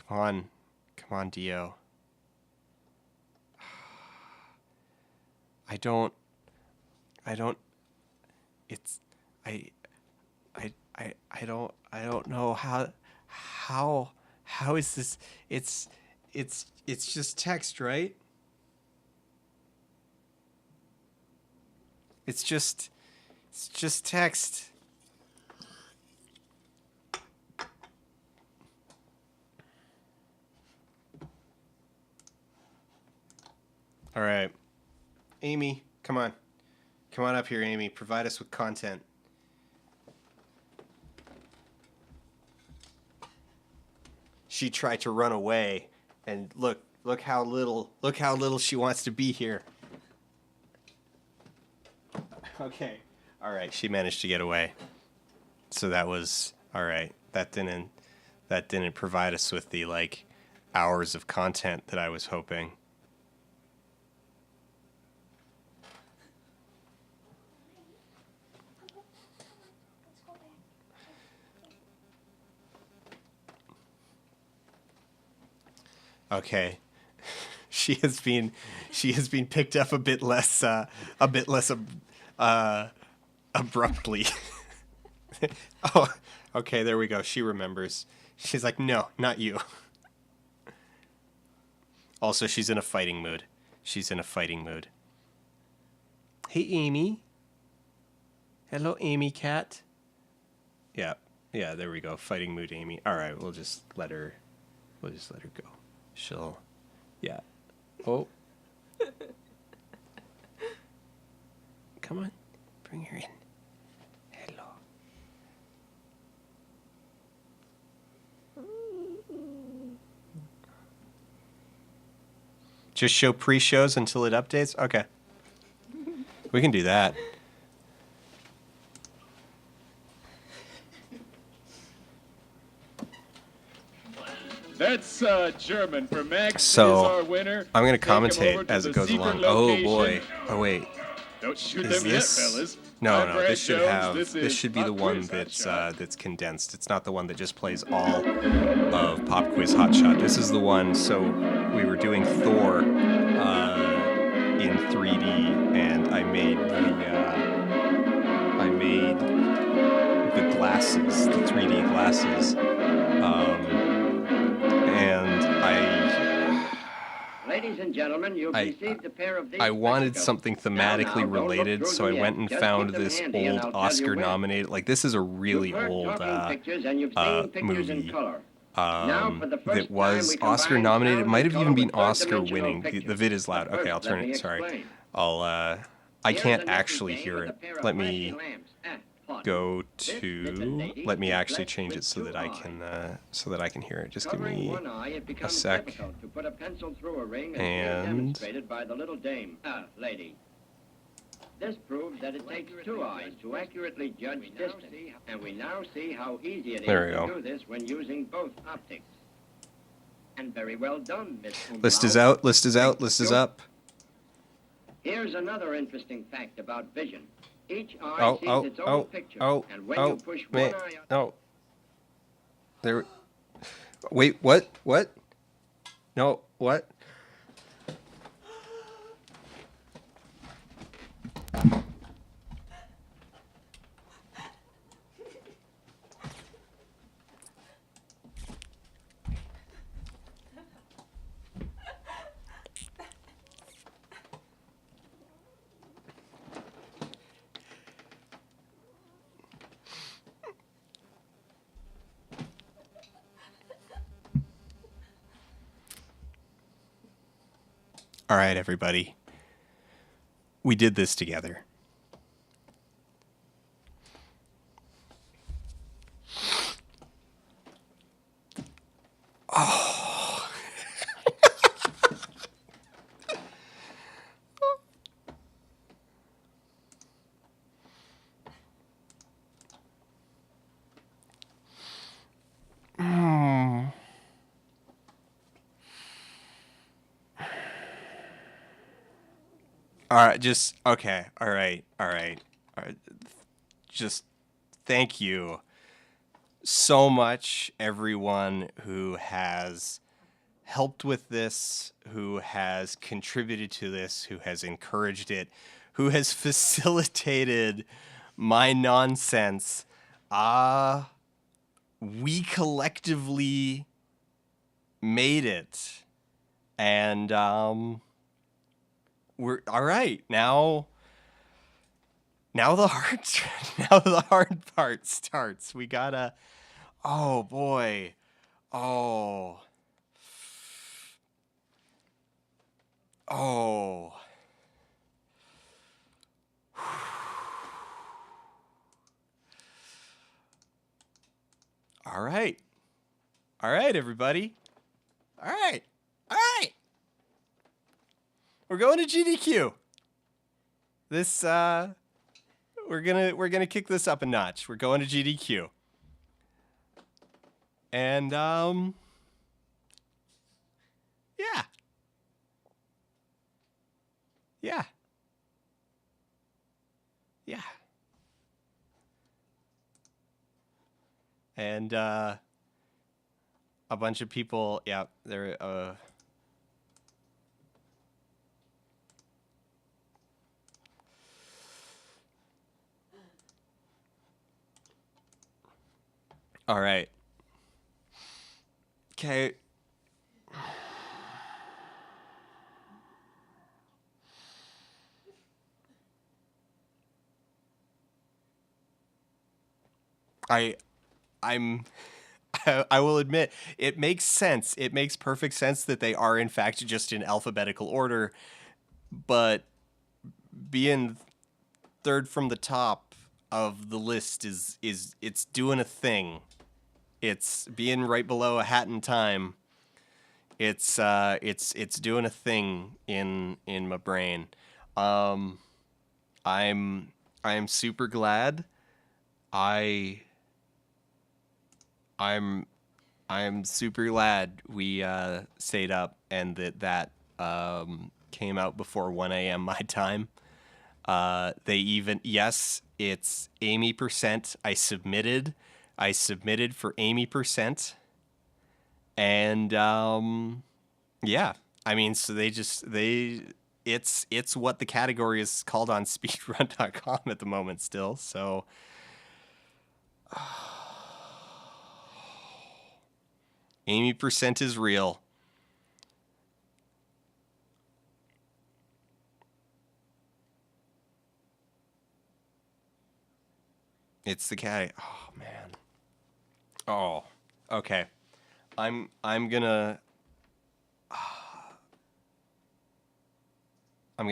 Come on, Dio. I don't know how is this, it's just text, right? It's just text. All right. Amy, come on. Come on up here, Amy. Provide us with content. She tried to run away, and look how little she wants to be here. Okay. All right, she managed to get away. So that was all right. That didn't provide us with the like hours of content that I was hoping. Okay. She has been picked up a bit less abruptly. Oh, okay, there we go. She remembers. She's like, "No, not you." Also, she's in a fighting mood. Hey, Amy. Hello, Amy cat. Yeah, there we go. Fighting mood, Amy. All right, we'll just let her go. She'll, yeah. Oh. Come on. Bring her in. Hello. Just show pre-shows until it updates? Okay. We can do that. That's German for Max So, is our winner. I'm going to Take him over commentate to as the it goes secret along. Oh, location. boy. Oh, wait. Don't shoot Is them this... yet, fellas. No, I'm no, Brad this should Jones. have... This This is should be the Pop one Quiz that's Hotshot. that's condensed. It's not the one that just plays all of Pop Quiz Hotshot. This is the one, so we were doing Thor in 3D, and I made the glasses, the 3D glasses, and Ladies and gentlemen, you've received a pair of these I wanted spectacles. something thematically Now, don't look related, through so I them went yet. and Just found keep them this handy and old I'll tell you Oscar when. nominated. Like, this is a really You've heard old talking pictures and you've seen pictures in movie. color. Now, for the first That was time, we Oscar combine nominated. It sound might and have even color been with Oscar third-dimensional winning. The pictures. vid is loud. But Okay, I'll first, turn let me it. Sorry. explain. I Here's can't a Nessie actually game hear with a it. pair of Let flashing me lamps. Plot. go This little to. lady Let me is actually blessed change with it so two that I eyes. can hear it. Just give Covering me one eye, it becomes sec. difficult to put a pencil through a ring as And- demonstrated by the little lady. This proves that it takes two eyes to accurately judge distance, and we now see how easy it is There we to go. do this when using both optics. And very well done, Miss List is Umlaut. out. List is out. List is up. Here's another interesting fact about vision. Each eye Oh, sees oh, its own oh, picture, oh, and when oh, you push man, one eye out, no. There. Wait, what? What? No, what? All right, everybody. We did this together. Oh. All right, just okay. All right. Just thank you so much, everyone who has helped with this, who has contributed to this, who has encouraged it, who has facilitated my nonsense. We collectively made it, and we're all right now. now the hard now the hard part starts. We gotta. Oh boy. Oh. Oh. All right. All right, everybody. All right. All right. We're going to GDQ. This we're gonna kick this up a notch. We're going to GDQ. And yeah. Yeah. Yeah. And a bunch of people, yeah, they're all right. Okay. I'm I will admit it makes sense. It makes perfect sense that they are in fact just in alphabetical order, but being third from the top of the list is it's doing a thing. It's being right below a hat in time. It's doing a thing in my brain. I'm super glad. I'm super glad we stayed up and that came out before 1 a.m. my time. They even, yes, it's Amy Percent. I submitted for Amy Percent. And yeah, I mean, so it's what the category is called on speedrun.com at the moment still. So Amy Percent is real. It's the cat. Oh man. Oh, okay. I'm gonna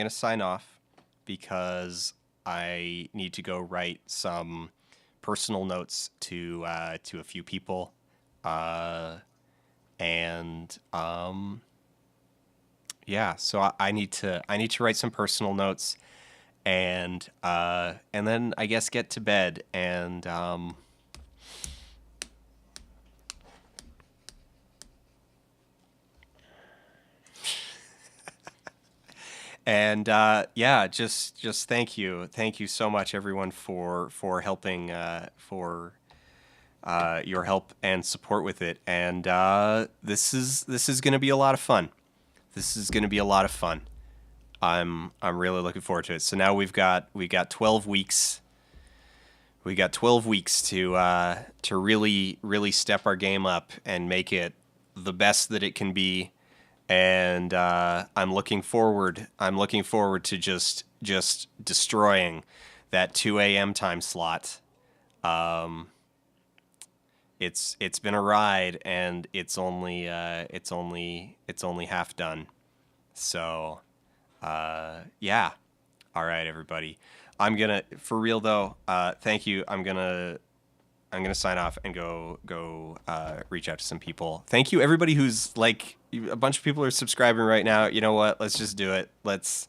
sign off because I need to go write some personal notes to a few people, and yeah. So I need to write some personal notes, and then I guess get to bed and and yeah, just thank you so much everyone for helping for your help and support with it. And this is going to be a lot of fun. This is going to be a lot of fun. I'm really looking forward to it. So now we've got 12 weeks. We got 12 weeks to really step our game up and make it the best that it can be. And I'm looking forward to just destroying that 2 a.m. time slot. It's been a ride, and it's only half done. So yeah. All right, everybody. I'm gonna, for real though. Thank you. I'm gonna sign off and go reach out to some people. Thank you, everybody who's like, a bunch of people are subscribing right now. You know what? Let's just do it. Let's.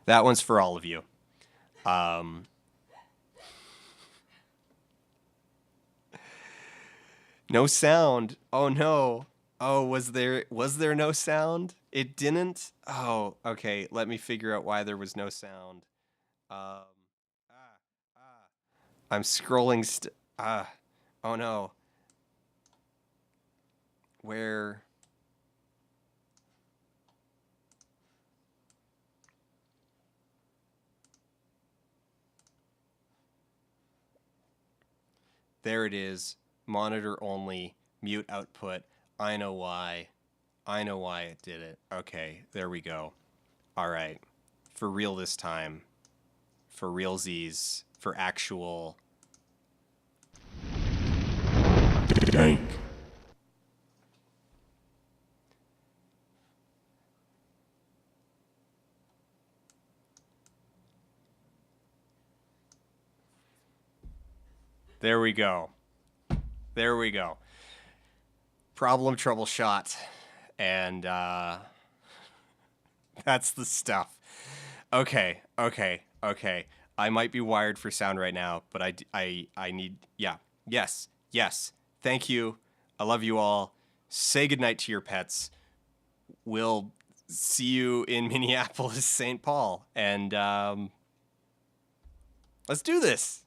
That one's for all of you. No sound. Oh no. Oh, was there no sound? It didn't? Oh, okay. Let me figure out why there was no sound. I'm scrolling oh no. Where? There it is. Monitor only, mute output. I know why. I know why it did it. Okay, there we go. All right. For real this time. For realsies. For actual... Dank. There we go. There we go. Problem, trouble, shot. And that's the stuff. Okay. I might be wired for sound right now, but I need, yeah. Yes. Thank you. I love you all. Say goodnight to your pets. We'll see you in Minneapolis, St. Paul. And let's do this.